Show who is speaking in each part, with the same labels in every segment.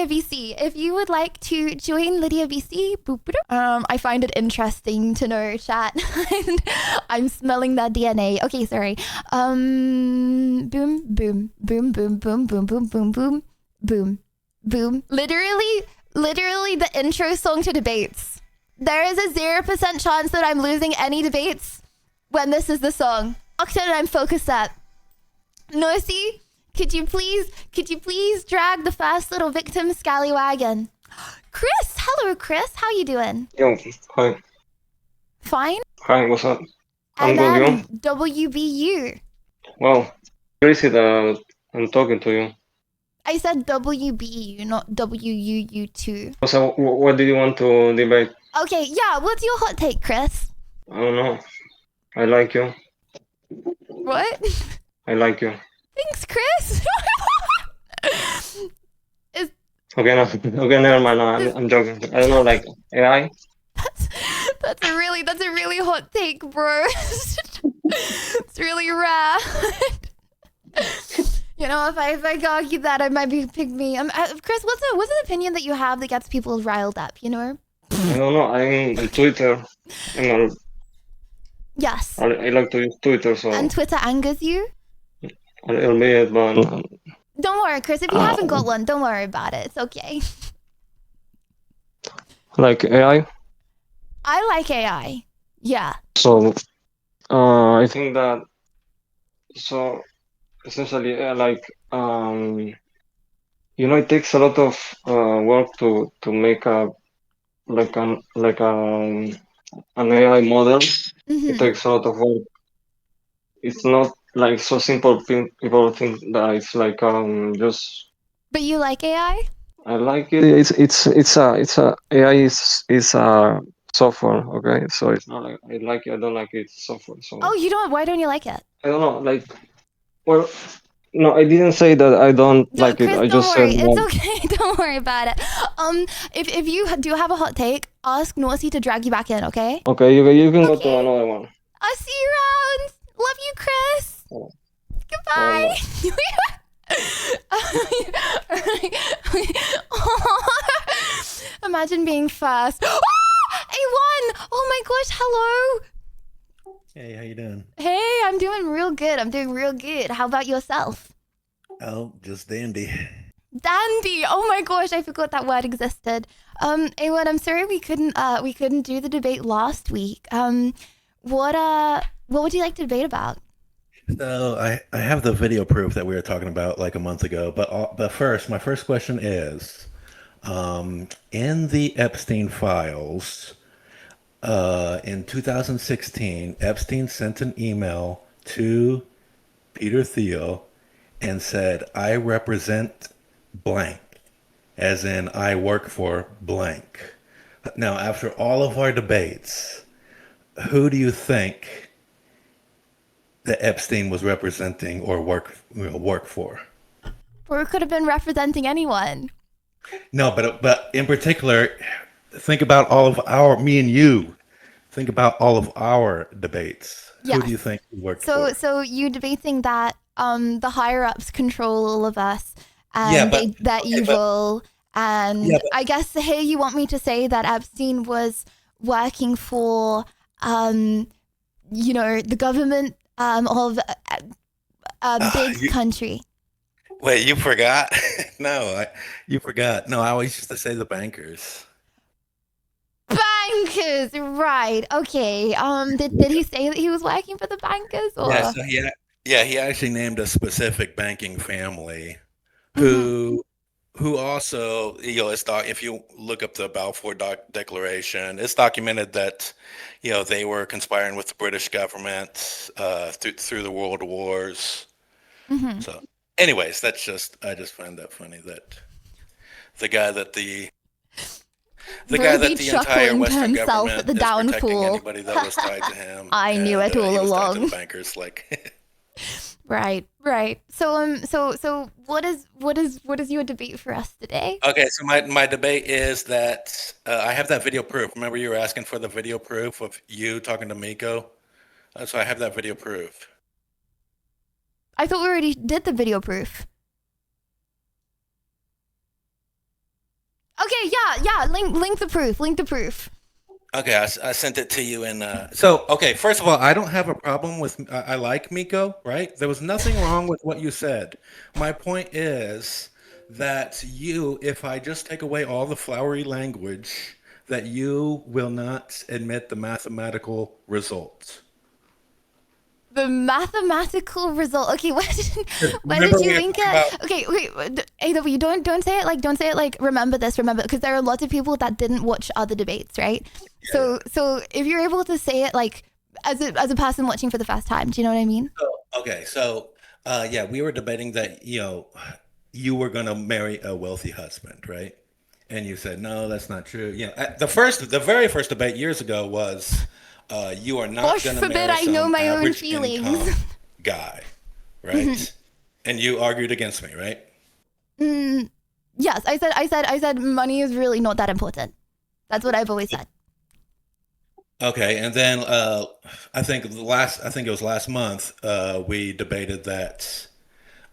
Speaker 1: VC. If you would like to join Lydia VC, boop, boop, I find it interesting to know, chat. I'm smelling that DNA. Okay, sorry. Boom, boom, boom, boom, boom, boom, boom, boom, boom, boom, boom. Literally the intro song to debates. There is a 0% chance that I'm losing any debates when this is the song. Octa and I'm focused at. Nosy, could you please drag the first little victim scallywagon? Chris, hello Chris, how you doing?
Speaker 2: Yo, hi.
Speaker 1: Fine?
Speaker 2: Hi, what's up? I'm good, you?
Speaker 1: WBU.
Speaker 2: Well, crazy that I'm talking to you.
Speaker 1: I said WBU, not WUU2.
Speaker 2: So, what did you want to debate?
Speaker 1: Okay, yeah, what's your hot take, Chris?
Speaker 2: I don't know. I like you.
Speaker 1: What?
Speaker 2: I like you.
Speaker 1: Thanks, Chris.
Speaker 2: Okay, no, okay, never mind. No, I'm joking. I don't know, like AI.
Speaker 1: That's a really hot take, bro. It's really rare. You know, if I argue that, I might be pick me. Chris, what's an opinion that you have that gets people riled up? You know?
Speaker 2: I don't know. I'm on Twitter.
Speaker 1: Yes.
Speaker 2: I like to use Twitter, so.
Speaker 1: And Twitter angers you?
Speaker 2: A little bit, but.
Speaker 1: Don't worry, Chris. If you haven't got one, don't worry about it. It's okay.
Speaker 2: Like AI.
Speaker 1: I like AI. Yeah.
Speaker 2: So, I think that. So, essentially, like, it takes a lot of work to make an AI model.
Speaker 1: Mm-hmm.
Speaker 2: It takes a lot of work. It's not like so simple. People think that it's like just.
Speaker 1: But you like AI?
Speaker 2: I like it. It's a AI is a software. Okay, so it's not like I like it. I don't like it. It's software. So.
Speaker 1: Oh, you don't? Why don't you like it?
Speaker 2: I don't know. Like, well. No, I didn't say that I don't like
Speaker 1: Chris,
Speaker 2: it. I
Speaker 1: don't
Speaker 2: just
Speaker 1: worry.
Speaker 2: said
Speaker 1: It's
Speaker 2: that.
Speaker 1: okay. Don't worry about it. If you do have a hot take, ask Norsy to drag you back in, okay?
Speaker 2: Okay, you can go to another one.
Speaker 1: I'll see you around. Love you, Chris.
Speaker 2: Oh.
Speaker 1: Goodbye. Imagine being fast. A1! Oh my gosh, hello.
Speaker 3: Hey, how you doing?
Speaker 1: Hey, I'm doing real good. How about yourself?
Speaker 3: Oh, just dandy.
Speaker 1: Dandy. Oh my gosh, I forgot that word existed. A1, I'm sorry we couldn't do the debate last week. What would you like to debate about?
Speaker 3: So I have the video proof that we were talking about like a month ago, but first, my first question is, in the Epstein files, in 2016, Epstein sent an email to Peter Thiel and said, "I represent blank," as in I work for blank. Now, after all of our debates, who do you think that Epstein was representing or work for?
Speaker 1: Or it could have been representing anyone.
Speaker 3: No, but in particular, think about all of me and you. Think about all of our debates.
Speaker 1: Yes.
Speaker 3: Who do you think he worked for?
Speaker 1: So you debating that the higher ups control all of us and they're evil. I guess here you want me to say that Epstein was working for the government of a big country.
Speaker 3: Wait, you forgot? No, you forgot. No, I always used to say the bankers.
Speaker 1: Bankers, right? Okay. Did he say that he was working for the bankers? Or?
Speaker 3: Yeah, so he actually named a specific banking family who also, if you look up the Balfour Declaration, it's documented that, they were conspiring with the British government through the world wars.
Speaker 1: Mm-hmm.
Speaker 3: So, anyways, I just find that funny that the guy that the entire Western government
Speaker 1: at the
Speaker 3: is
Speaker 1: downfall.
Speaker 3: protecting anybody that was tied to him.
Speaker 1: I knew it all along.
Speaker 3: To the bankers, like.
Speaker 1: Right. So what is your debate for us today?
Speaker 3: Okay, so my debate is that I have that video proof. Remember, you were asking for the video proof of you talking to Miko. So I have that video proof.
Speaker 1: I thought we already did the video proof. Okay, yeah. Link the proof. Link the proof.
Speaker 3: Okay, I sent it to you, and okay. First of all, I don't have a problem with. I like Miko, right? There was nothing wrong with what you said. My point is that if I just take away all the flowery language, that you will not admit the mathematical results.
Speaker 1: The mathematical result. Okay, when
Speaker 3: Remember
Speaker 1: did you
Speaker 3: we were
Speaker 1: link
Speaker 3: talking
Speaker 1: it?
Speaker 3: about.
Speaker 1: Okay, AW, don't say it like remember this, because there are lots of people that didn't watch other debates, right?
Speaker 3: Yeah.
Speaker 1: So if you're able to say it like as a person watching for the first time, do you know what I mean?
Speaker 3: Okay, so yeah, we were debating that you were gonna marry a wealthy husband, right? And you said no, that's not true. The very first debate years ago was you are not
Speaker 1: Gosh
Speaker 3: gonna
Speaker 1: forbid
Speaker 3: marry
Speaker 1: I know
Speaker 3: some
Speaker 1: my own
Speaker 3: average
Speaker 1: feelings.
Speaker 3: income guy, right? And you argued against me, right?
Speaker 1: Yes, I said money is really not that important. That's what I've always said.
Speaker 3: Okay, and then I think it was last month we debated that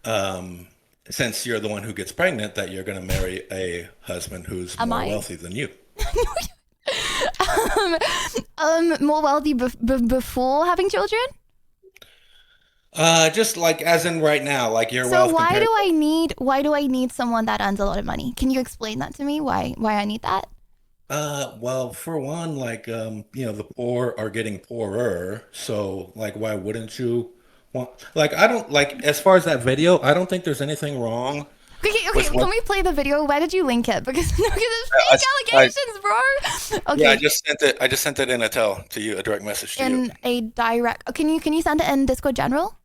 Speaker 3: um, since you're the one who gets pregnant, that you're going to marry a husband who's
Speaker 1: Am
Speaker 3: more
Speaker 1: I?
Speaker 3: wealthy than you.
Speaker 1: More wealthy before having children?
Speaker 3: Just like as in right now, like your
Speaker 1: So
Speaker 3: wealth compared.
Speaker 1: why do I need someone that earns a lot of money? Can you explain that to me? Why I need that?
Speaker 3: Well, for one, like the poor are getting poorer, so like why wouldn't you want like I don't like as far as that video, I don't think there's anything wrong
Speaker 1: Okay,
Speaker 3: with
Speaker 1: can
Speaker 3: what
Speaker 1: we play the video? Why did you link it? Because no, because it's
Speaker 3: I,
Speaker 1: fake
Speaker 3: I
Speaker 1: allegations, bro.
Speaker 3: yeah,
Speaker 1: Okay,
Speaker 3: I just sent it in to you, a direct message to you.
Speaker 1: in a direct. Can you send it in Discord general?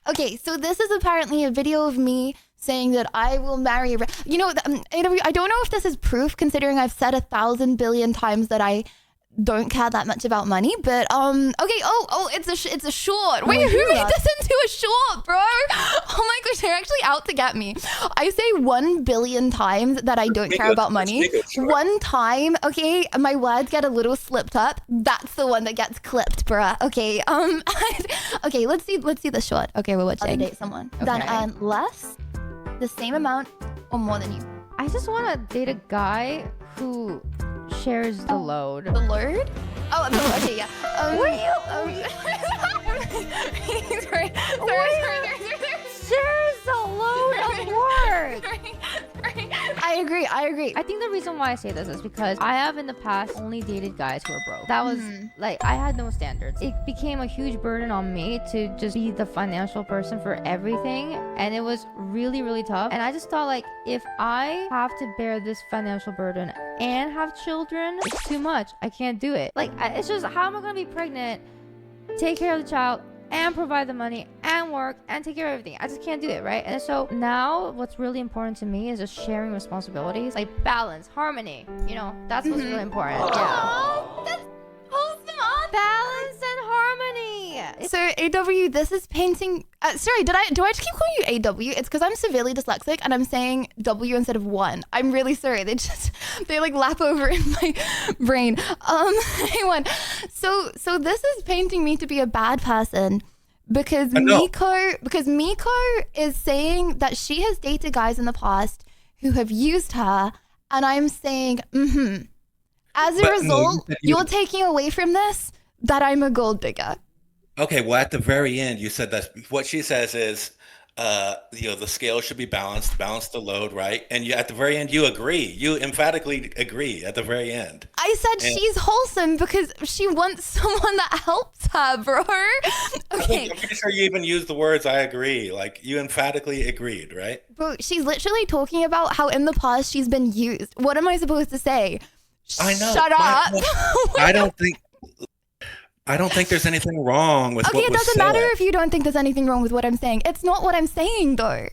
Speaker 1: Okay, so this is apparently a video of me saying that I will marry. AW, I don't know if this is proof, considering I've said 1,000 billion times that I don't care that much about money. But okay. Oh, it's a short. Wait, who made this into a short, bro? Oh my gosh, they're actually out to get me. I say 1 billion times that I don't care about money. One time, okay, my words get a little slipped up. That's the one that gets clipped, bruh. Okay. Okay. Let's see the short. Okay, we're watching. Date someone. Then earn less, the same amount, or more than you.
Speaker 4: I just want to date a guy who shares the load.
Speaker 1: The load? Oh, okay, yeah.
Speaker 4: What are you?
Speaker 1: Sorry.
Speaker 4: Shares the load of work.
Speaker 1: I agree.
Speaker 4: I think the reason why I say this is because I have in the past only dated guys who are broke. That was like, I had no standards. It became a huge burden on me to just be the financial person for everything, and it was really, really tough. And I just thought, like, if I have to bear this financial burden and have children, it's too much. I can't do it. Like, it's just, how am I gonna be pregnant, take care of the child, and provide the money and work and take care of everything? I just can't do it, right? And so now what's really important to me is just sharing responsibilities, like balance, harmony. That's what's really important.
Speaker 1: Oh, that's wholesome, Aunt.
Speaker 4: Balance and harmony.
Speaker 1: So AW, this is painting. Sorry, do I just keep calling you AW? It's because I'm severely dyslexic and I'm saying W instead of one. I'm really sorry. They like lap over in my brain. Hang on. So this is painting me to be a bad person because Miko is saying that she has dated guys in the past who have used her, and I'm saying, As a result, you're taking away from this that I'm a gold digger.
Speaker 3: Okay, well, at the very end, you said that what she says is, the scale should be balanced, balance the load, right? And at the very end, you agree. You emphatically agree at the very end.
Speaker 1: I said she's wholesome because she wants someone that helps her, bro. Okay.
Speaker 3: I'm pretty sure you even used the words "I agree." Like you emphatically agreed, right?
Speaker 1: Bro, she's literally talking about how in the past she's been used. What am I supposed to say?
Speaker 3: I know.
Speaker 1: Shut up.
Speaker 3: I don't think there's anything wrong with
Speaker 1: Okay,
Speaker 3: what
Speaker 1: it
Speaker 3: was
Speaker 1: doesn't
Speaker 3: said.
Speaker 1: matter if you don't think there's anything wrong with what I'm saying. It's not what I'm saying, though.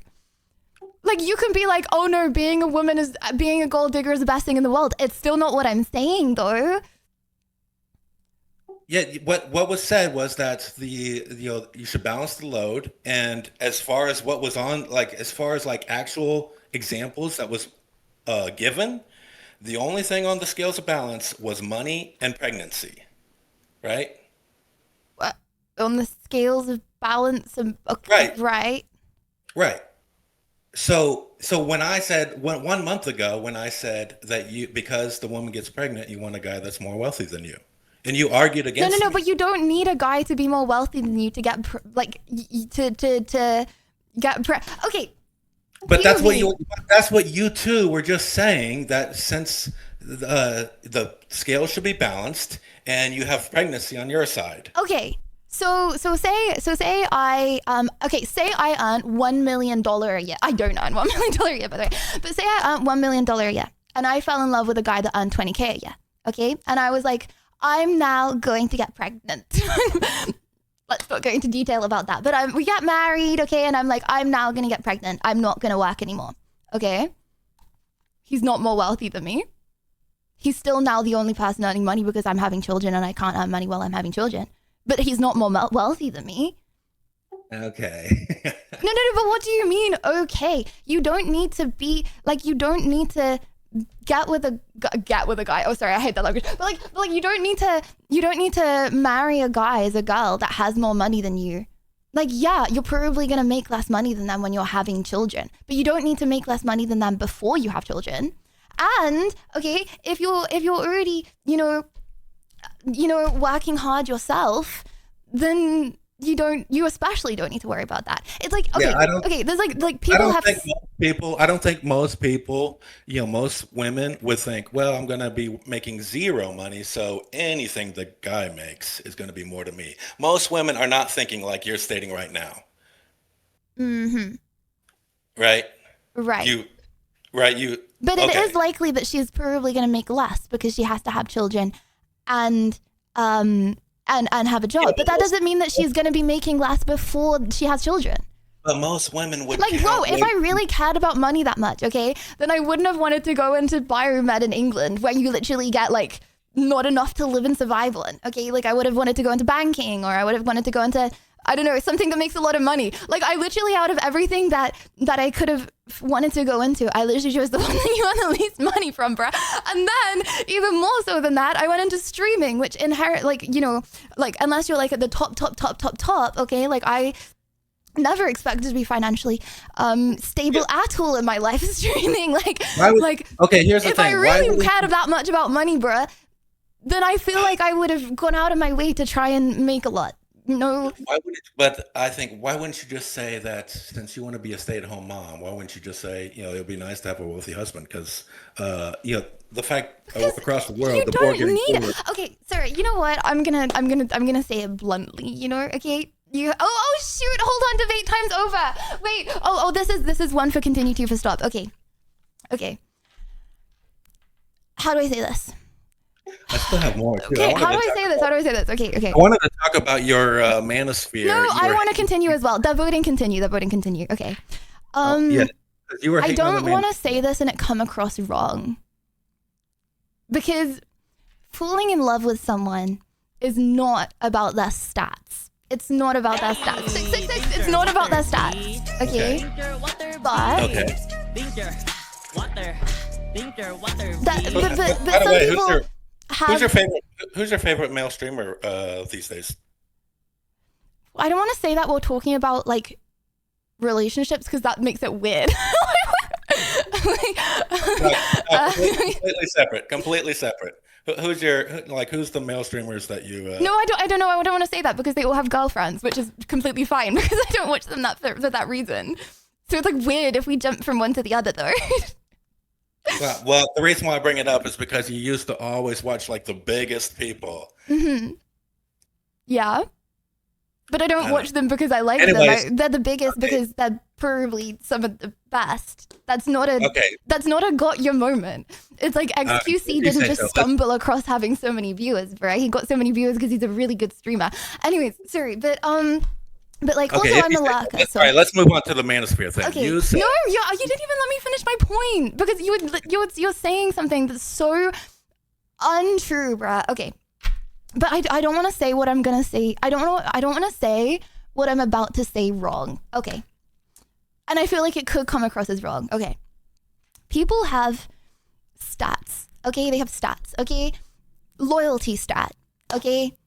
Speaker 1: Like, you can be like, oh no, being a gold digger is the best thing in the world. It's still not what I'm saying, though.
Speaker 3: Yeah, what was said was that you should balance the load, and as far as what was on, like as far as like actual examples that was given, the only thing on the scales of balance was money and pregnancy, right?
Speaker 1: On the scales of balance and okay,
Speaker 3: Right.
Speaker 1: right.
Speaker 3: So when I said 1 month ago, when I said that because the woman gets pregnant, you want a guy that's more wealthy than you, and you argued
Speaker 1: No,
Speaker 3: against me.
Speaker 1: but you don't need a guy to be more wealthy than you to get to get okay.
Speaker 3: But that's what
Speaker 1: Clearly.
Speaker 3: that's what you two were just saying, that since the scale should be balanced and you have pregnancy on your side.
Speaker 1: Okay. So say I say I earn $1 million a year. I don't earn $1 million a year, by the way. But say I earn $1 million a year and I fell in love with a guy that earned 20K a year. Okay? And I was like, I'm now going to get pregnant. Let's not go into detail about that. But we got married, okay? And I'm like, I'm now going to get pregnant. I'm not going to work anymore. Okay? He's not more wealthy than me. He's still now the only person earning money because I'm having children and I can't earn money while I'm having children. But he's not more wealthy than me.
Speaker 3: Okay.
Speaker 1: No, but what do you mean, okay? You don't need to be, like, you don't need to get with a guy. Oh, sorry, I hate that language. But like you don't need to marry a guy as a girl that has more money than you. Like, yeah, you're probably going to make less money than them when you're having children. But you don't need to make less money than them before you have children. And, okay, if you're already, working hard yourself, then you especially don't need to worry about that. It's like, okay,
Speaker 3: Yeah,
Speaker 1: there's like people have.
Speaker 3: I don't think most people, most women would think, well, I'm going to be making zero money, so anything the guy makes is going to be more to me. Most women are not thinking like you're stating right now.
Speaker 1: Mm-hmm.
Speaker 3: Right?
Speaker 1: Right.
Speaker 3: You.
Speaker 1: But it
Speaker 3: okay.
Speaker 1: is likely that she's probably going to make less because she has to have children and have a job. But that doesn't mean that she's going to be making less before she has children.
Speaker 3: But most women would.
Speaker 1: Like, bro, if I really cared about money that much, okay, then I wouldn't have wanted to go into biomed in England where you literally get like not enough to live and survive on. Okay, like I would have wanted to go into banking, or I would have wanted to go into, I don't know, something that makes a lot of money. Like I literally, out of everything that I could have wanted to go into, I literally chose the one that you earn the least money from, bruh. And then even more so than that, I went into streaming, which unless you're like at the top, okay, like I never expected to be financially stable at all in my life streaming.
Speaker 3: Okay, here's the
Speaker 1: if
Speaker 3: thing.
Speaker 1: I really cared that much about money, bruh, then I feel like I would have gone out of my way to try and make a lot. No.
Speaker 3: But I think, why wouldn't you just say that since you want to be a stay-at-home mom, why wouldn't you just say, it would be nice to have a wealthy husband? Because, the fact across the world,
Speaker 1: you
Speaker 3: the
Speaker 1: don't
Speaker 3: board getting
Speaker 1: need
Speaker 3: poorer.
Speaker 1: it. Okay, sorry. You know what? I'm gonna say it bluntly. Okay. Oh shoot! Hold on. Debate time's over. Wait. Oh. This is one for continue, two for stop. Okay. How do I say this?
Speaker 3: I still have more. Too.
Speaker 1: Okay. How do I say this? Okay.
Speaker 3: I wanted to talk about your manosphere.
Speaker 1: No, I want to continue as well. The voting continue. Okay.
Speaker 3: Yeah, you were.
Speaker 1: I don't want to say this and it come across wrong. Because falling in love with someone is not about their stats. It's not about their stats. 666. It's not about their stats. Okay. But
Speaker 3: By the way,
Speaker 1: some people
Speaker 3: who's your favorite male streamer these days?
Speaker 1: I don't want to say that we're talking about like relationships because that makes it weird.
Speaker 3: Completely separate. Who's the male streamers that you?
Speaker 1: No, I don't know. I don't want to say that because they all have girlfriends, which is completely fine because I don't watch them for that reason. So it's like weird if we jump from one to the other, though.
Speaker 3: Well, the reason why I bring it up is because you used to always watch like the biggest people.
Speaker 1: Mm-hmm. Yeah. But I don't watch them because I like them. They're the biggest because they're probably some of the best. That's not a got your moment. It's like XQC didn't just stumble across having so many viewers, right? He got so many viewers because he's a really good streamer. Anyways, sorry, but like also I'm a lurker.
Speaker 3: So. All right, let's move on to the manosphere thing.
Speaker 1: Okay. You didn't even let me finish my point because you're saying something that's so untrue, bruh. Okay. But I don't want to say what I'm going to say. I don't want to say what I'm about to say wrong. Okay. And I feel like it could come across as wrong. Okay. People have stats. Okay? They have stats. Okay? Loyalty stat. Okay?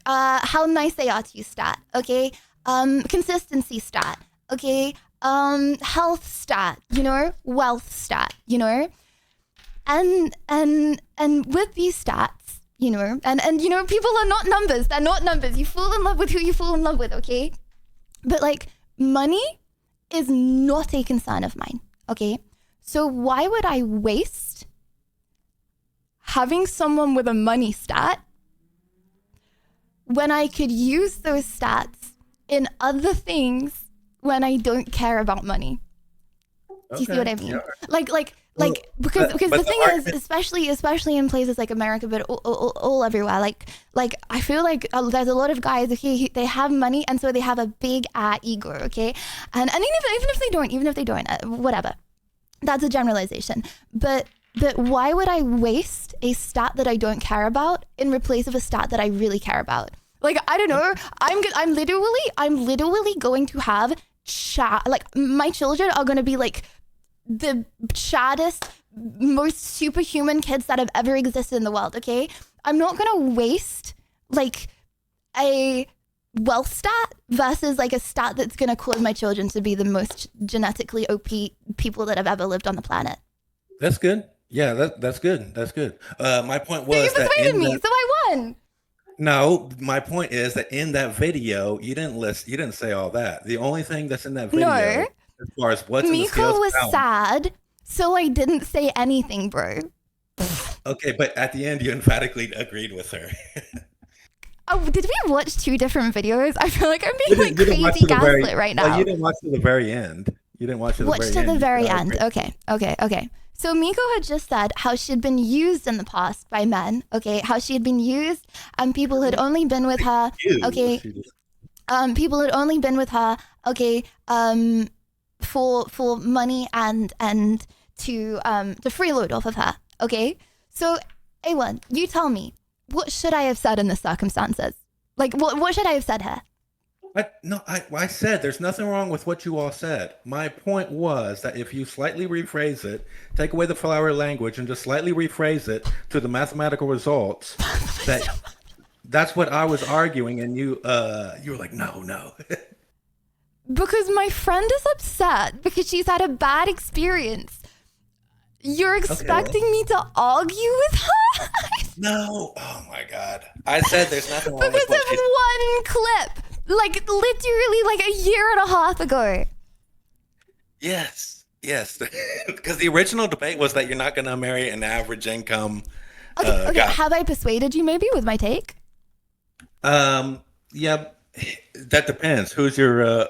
Speaker 1: How nice they are to you stat. Okay? Consistency stat. Okay? health stat, wealth stat, and with these stats, and people are not numbers. They're not numbers. You fall in love with who you fall in love with, okay? But like, money is not a concern of mine, okay? So why would I waste having someone with a money stat when I could use those stats in other things when I don't care about money? Do you see what I mean?
Speaker 3: Yeah.
Speaker 1: Because
Speaker 3: but
Speaker 1: the thing is, especially in places like America, but all everywhere, like I feel like there's a lot of guys, okay, they have money, and so they have a big ego, okay, and even if they don't, whatever, that's a generalization, but why would I waste a stat that I don't care about in replace of a stat that I really care about? Like, I don't know, I'm literally going to have like, my children are going to be like the chattest, most superhuman kids that have ever existed in the world, okay? I'm not gonna waste like a wealth stat versus like a stat that's gonna cause my children to be the most genetically OP people that have ever lived on the planet.
Speaker 3: That's good. Yeah, that's good. That's good. My point
Speaker 1: So you
Speaker 3: was that
Speaker 1: persuaded me, so I won.
Speaker 3: no, my point is that in that video, you didn't say all that. The only thing that's in that video,
Speaker 1: No.
Speaker 3: as far as what's in the
Speaker 1: Miko
Speaker 3: scales
Speaker 1: was
Speaker 3: balance-
Speaker 1: sad, so I didn't say anything, bro.
Speaker 3: Okay, but at the end, you emphatically agreed with her.
Speaker 1: Oh, did we watch two different videos? I feel like I'm being like
Speaker 3: You didn't watch
Speaker 1: crazy
Speaker 3: to the very-
Speaker 1: gaslit right
Speaker 3: well,
Speaker 1: now.
Speaker 3: you didn't watch to the very end. You didn't watch to the
Speaker 1: Watch
Speaker 3: very
Speaker 1: to
Speaker 3: end.
Speaker 1: the
Speaker 3: You
Speaker 1: very
Speaker 3: said, "I
Speaker 1: end.
Speaker 3: agree."
Speaker 1: Okay. So Miko had just said how she had been used in the past by men. Okay, how she had been used, and people had only been with her.
Speaker 3: You,
Speaker 1: Okay,
Speaker 3: she just-
Speaker 1: people had only been with her. Okay, for money and to freeload off of her. Okay, so A1, you tell me, what should I have said in the circumstances? Like, what should I have said here?
Speaker 3: I said there's nothing wrong with what you all said. My point was that if you slightly rephrase it, take away the flowery language and just slightly rephrase it to the mathematical results, that's what I was arguing, and you were like, no.
Speaker 1: Because my friend is upset because she's had a bad experience. You're expecting me to argue with her?
Speaker 3: No. Oh my God. I said there's nothing wrong
Speaker 1: Because
Speaker 3: with what
Speaker 1: of
Speaker 3: she
Speaker 1: one clip. Like, literally like a year and a half ago.
Speaker 3: Yes. Because the original debate was that you're not going to marry an average income
Speaker 1: Okay,
Speaker 3: guy.
Speaker 1: have I persuaded you maybe with my take?
Speaker 3: Yeah, that depends. Who's your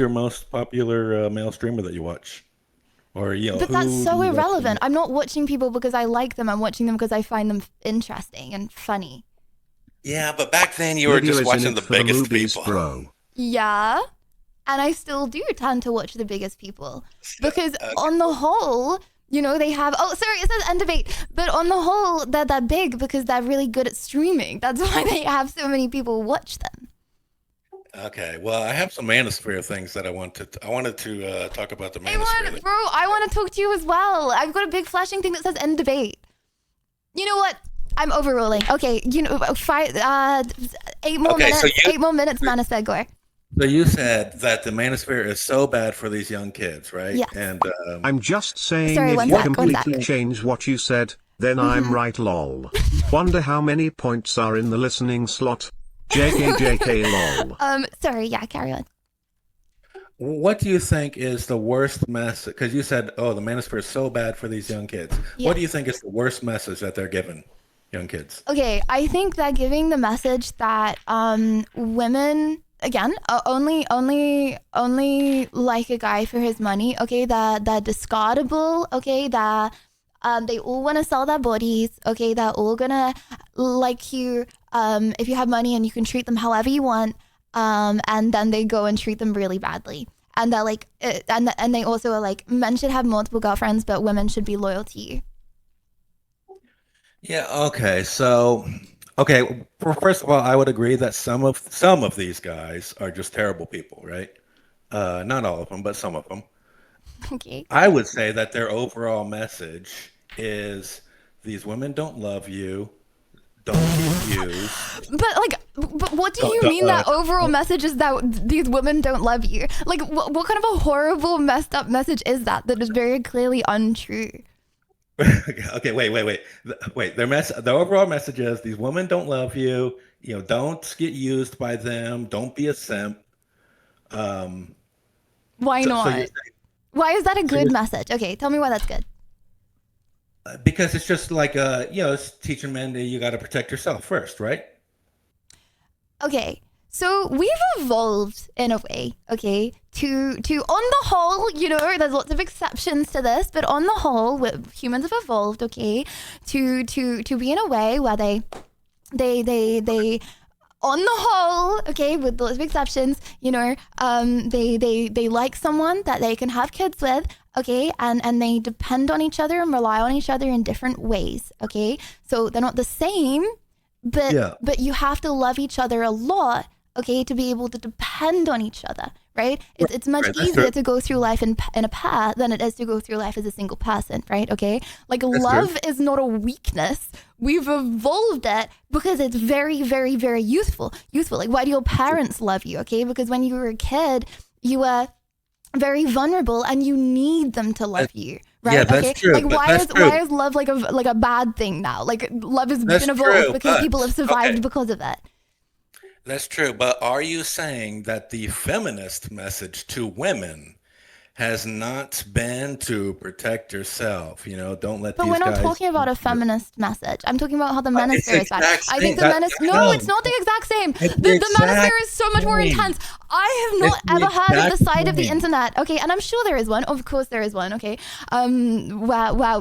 Speaker 3: most popular male streamer that you watch? Or
Speaker 1: But that's so irrelevant. I'm not watching people because I like them. I'm watching them because I find them interesting and funny.
Speaker 3: Yeah, but back then you were
Speaker 5: Lydia
Speaker 3: just
Speaker 5: is in
Speaker 3: watching
Speaker 5: it
Speaker 3: the
Speaker 5: for the
Speaker 3: biggest
Speaker 5: movies,
Speaker 3: people.
Speaker 5: bro.
Speaker 1: Yeah. And I still do tend to watch the biggest people. Because on the whole, they have... Oh, sorry, it says end debate. But on the whole, they're that big because they're really good at streaming. That's why they have so many people watch them.
Speaker 3: Okay, well, I have some manosphere things that I wanted to talk about the
Speaker 1: Hey,
Speaker 3: manosphere.
Speaker 1: bro, I want to talk to you as well. I've got a big flashing thing that says end debate. You know what? I'm overruling. Okay, 8 more
Speaker 3: Okay,
Speaker 1: minutes.
Speaker 3: so
Speaker 1: 8 more minutes, Manosphere, go.
Speaker 3: So you said that the manosphere is so bad for these young kids, right?
Speaker 1: Yes.
Speaker 3: And
Speaker 5: I'm just saying
Speaker 1: Sorry,
Speaker 5: if
Speaker 1: one
Speaker 5: you
Speaker 1: sec, one
Speaker 5: completely
Speaker 1: sec.
Speaker 5: change what you said, then I'm right lol. Wonder how many points are in the listening slot. JK lol.
Speaker 1: Sorry, yeah, carry on.
Speaker 3: what do you think is the worst message? Because you said, oh, the manosphere is so bad for these young kids.
Speaker 1: Yeah.
Speaker 3: What do you think is the worst message that they're giving young kids?
Speaker 1: Okay, I think that giving the message that women again only like a guy for his money. Okay, that discardable. Okay, that they all want to sell their bodies. Okay, they're all gonna like you if you have money and you can treat them however you want. And then they go and treat them really badly. And they're like, and they also are like, men should have multiple girlfriends, but women should be loyal to you.
Speaker 3: Yeah. Okay. So, okay. First of all, I would agree that some of these guys are just terrible people, right? Not all of them, but some of them.
Speaker 1: Okay.
Speaker 3: I would say that their overall message is these women don't love you, don't get used.
Speaker 1: But like, But what do you mean that overall message is that these women don't love you? Like, what kind of a horrible, messed up message is that is very clearly untrue?
Speaker 3: Okay, wait. The overall message is these women don't love you. You know, don't get used by them. Don't be a simp.
Speaker 1: Why not?
Speaker 3: you're saying,
Speaker 1: Why is that a
Speaker 3: so
Speaker 1: good
Speaker 3: you're-
Speaker 1: message? Okay, tell me why that's good.
Speaker 3: because it's just like it's teaching men that you got to protect yourself first, right?
Speaker 1: Okay, so we've evolved in a way, okay, to on the whole, there's lots of exceptions to this, but on the whole, humans have evolved, okay, to be in a way where they on the whole, okay, with lots of exceptions, they like someone that they can have kids with, okay, and they depend on each other and rely on each other in different ways, okay, so they're not the same. But you have to love each other a lot, okay, to be able to depend on each other, right? It's much easier to go through life in a pair than it is to go through life as a single person, right? Okay, like love is not a weakness. We've evolved it because it's very, very, very useful. Like, why do your parents love you? Okay, because when you were a kid, you were very vulnerable and you need them to love you. Right?
Speaker 3: Yeah, that's true.
Speaker 1: Like, why is love like a bad thing now? Like, love has been evolved because people have survived because of it.
Speaker 3: That's true, but are you saying that the feminist message to women has not been to protect yourself? Don't let
Speaker 1: But
Speaker 3: these
Speaker 1: we're not
Speaker 3: guys
Speaker 1: talking about a feminist message. I'm talking about how the manosphere is bad.
Speaker 3: exact
Speaker 1: I think the
Speaker 3: same.
Speaker 1: manosphere... No, it's not the exact same.
Speaker 3: It's
Speaker 1: The
Speaker 3: the
Speaker 1: manosphere
Speaker 3: exact
Speaker 1: is so much more
Speaker 3: same.
Speaker 1: intense. I have not
Speaker 3: It's the
Speaker 1: ever heard of the
Speaker 3: exact
Speaker 1: side of the
Speaker 3: same.
Speaker 1: internet, okay? And I'm sure there is one. Of course there is one, okay? Where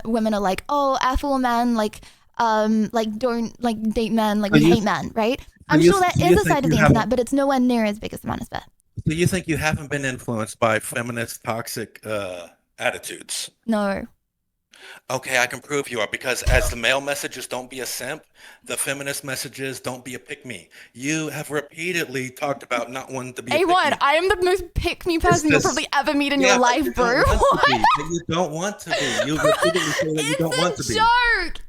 Speaker 1: women are like, oh, F all men, like don't like date men, like we hate men, right? I'm sure there is a side of the internet, but it's nowhere near as big as the manosphere.
Speaker 3: So you think you haven't been influenced by feminist toxic attitudes?
Speaker 1: No.
Speaker 3: Okay, I can prove you are, because as the male messages, don't be a simp, the feminist messages, don't be a pick-me. You have repeatedly talked about not wanting to be a
Speaker 1: A1,
Speaker 3: pick-me.
Speaker 1: I am the most pick-me person you'll probably ever meet in your life, bro.
Speaker 3: You don't want to be. You repeatedly say that you don't want to be.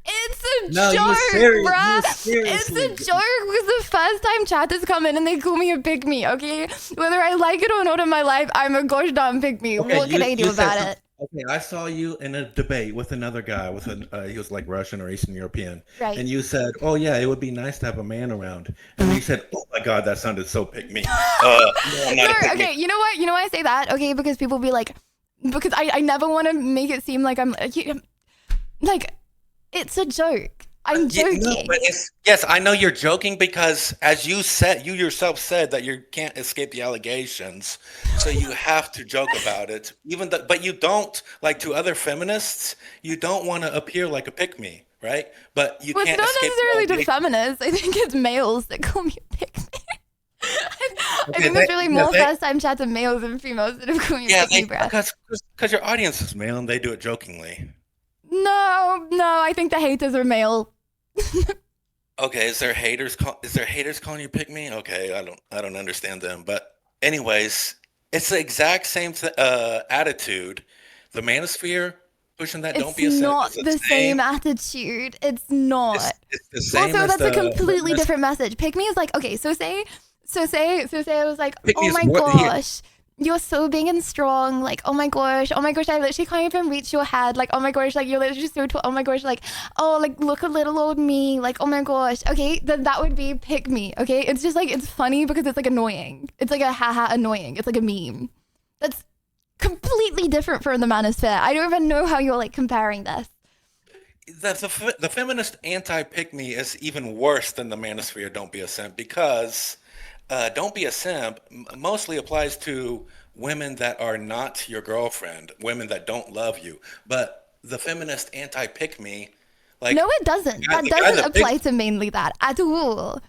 Speaker 1: It's a
Speaker 3: No, you
Speaker 1: joke,
Speaker 3: serious.
Speaker 1: bruh.
Speaker 3: You seriously.
Speaker 1: It's a joke because the first time chatters come in and they call me a pick-me, okay? Whether I like it or not in my life, I'm a gosh darn pick-me.
Speaker 3: Okay,
Speaker 1: What can I do about it?
Speaker 3: Okay, I saw you in a debate with another guy, he was like Russian or Eastern European,
Speaker 1: Right.
Speaker 3: and you said, "Oh yeah, it would be nice to have a man around," and you said, "Oh my God, that sounded so pick me." No, I'm not a pick me.
Speaker 1: Okay, you know what? You know why I say that? Okay, because people be like, because I never want to make it seem like I'm like, it's a joke. I'm joking.
Speaker 3: No, but yes, I know you're joking because, as you yourself said that you can't escape the allegations, so you have to joke about it. But you don't, like, to other feminists, you don't want to appear like a pick-me, right? But you can't
Speaker 1: it's
Speaker 3: escape
Speaker 1: not necessarily
Speaker 3: the
Speaker 1: to feminists. I think it's males that call me a pick-me. I think there's really more first-time chats of males than females that have called me a pick-me, bro.
Speaker 3: Because your audience is male and they do it jokingly.
Speaker 1: No, I think the haters are male.
Speaker 3: Okay, is there haters calling you pick me? Okay, I don't understand them. But anyways, it's the exact same attitude. The manosphere pushing that don't be a
Speaker 1: It's
Speaker 3: simp.
Speaker 1: not the same attitude. It's not.
Speaker 3: It's the same.
Speaker 1: Also,
Speaker 3: as
Speaker 1: that's a
Speaker 3: the
Speaker 1: completely different message. Pick me is like, okay, so say I was like,
Speaker 3: Pick me
Speaker 1: oh
Speaker 3: is
Speaker 1: my
Speaker 3: what-
Speaker 1: gosh, you're so big and strong. Like, oh my gosh, I literally can't even reach your head. Like, oh my gosh, like you're literally so tall. Oh my gosh, like, oh, like look a little old me. Like, oh my gosh. Okay, then that would be pick me. Okay, it's just like, it's funny because it's like annoying. It's like a haha annoying. It's like a meme. That's completely different from the manosphere. I don't even know how you're like comparing this.
Speaker 3: The feminist anti-pick-me is even worse than the manosphere don't be a simp, because don't be a simp mostly applies to women that are not your girlfriend, women that don't love you. But the feminist anti-pick-me, like...
Speaker 1: No, it doesn't. That doesn't apply to mainly that at all.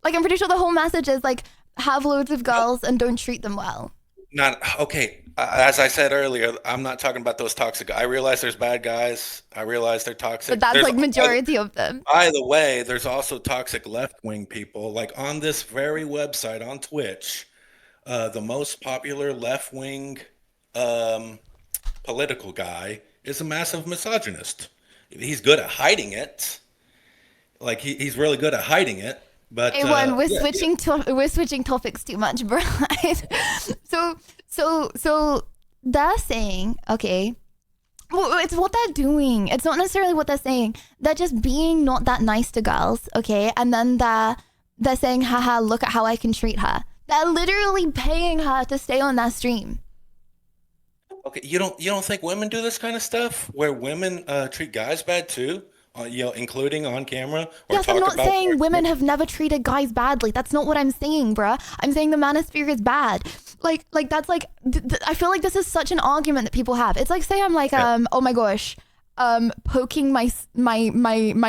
Speaker 1: Like, I'm pretty sure the whole message is like, have loads of girls and don't treat them well.
Speaker 3: Okay, as I said earlier, I'm not talking about those toxic. I realize there's bad guys. I realize they're toxic.
Speaker 1: But that's
Speaker 3: There's
Speaker 1: like majority of them.
Speaker 3: By the way, there's also toxic left-wing people. Like on this very website on Twitch, the most popular left-wing political guy is a massive misogynist. He's good at hiding it. Like he's really good at hiding it. But
Speaker 1: A1, we're
Speaker 3: yeah,
Speaker 1: switching we're switching topics too much, bro. So they're saying, okay, well, it's what they're doing. It's not necessarily what they're saying. They're just being not that nice to girls, okay? And then they're saying, haha, look at how I can treat her. They're literally paying her to stay on that stream.
Speaker 3: Okay, you don't think women do this kind of stuff where women treat guys bad too? Including on camera? Or
Speaker 1: Yes, I'm not saying women have never treated guys badly. That's not what I'm saying, bruh. I'm saying the manosphere is bad. Like that's like, I feel like this is such an argument that people have. It's like, say I'm like, oh my gosh, poking my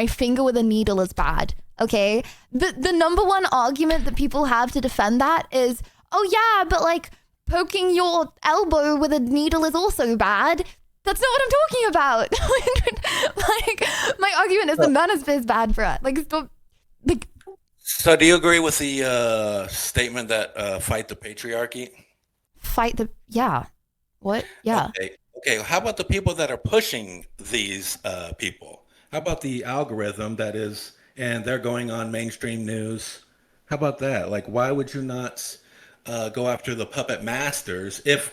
Speaker 1: finger with a needle is bad. Okay, the number one argument that people have to defend that is, oh yeah, but like poking your elbow with a needle is also bad. That's not what I'm talking about. Like, my argument is the manosphere is bad for it. Like, stop. Like.
Speaker 3: So, do you agree with the statement that fight the patriarchy?
Speaker 1: Fight the What? Yeah.
Speaker 3: Okay. How about the people that are pushing these people? How about the algorithm that is, and they're going on mainstream news? How about that? Like, why would you not go after the puppet masters if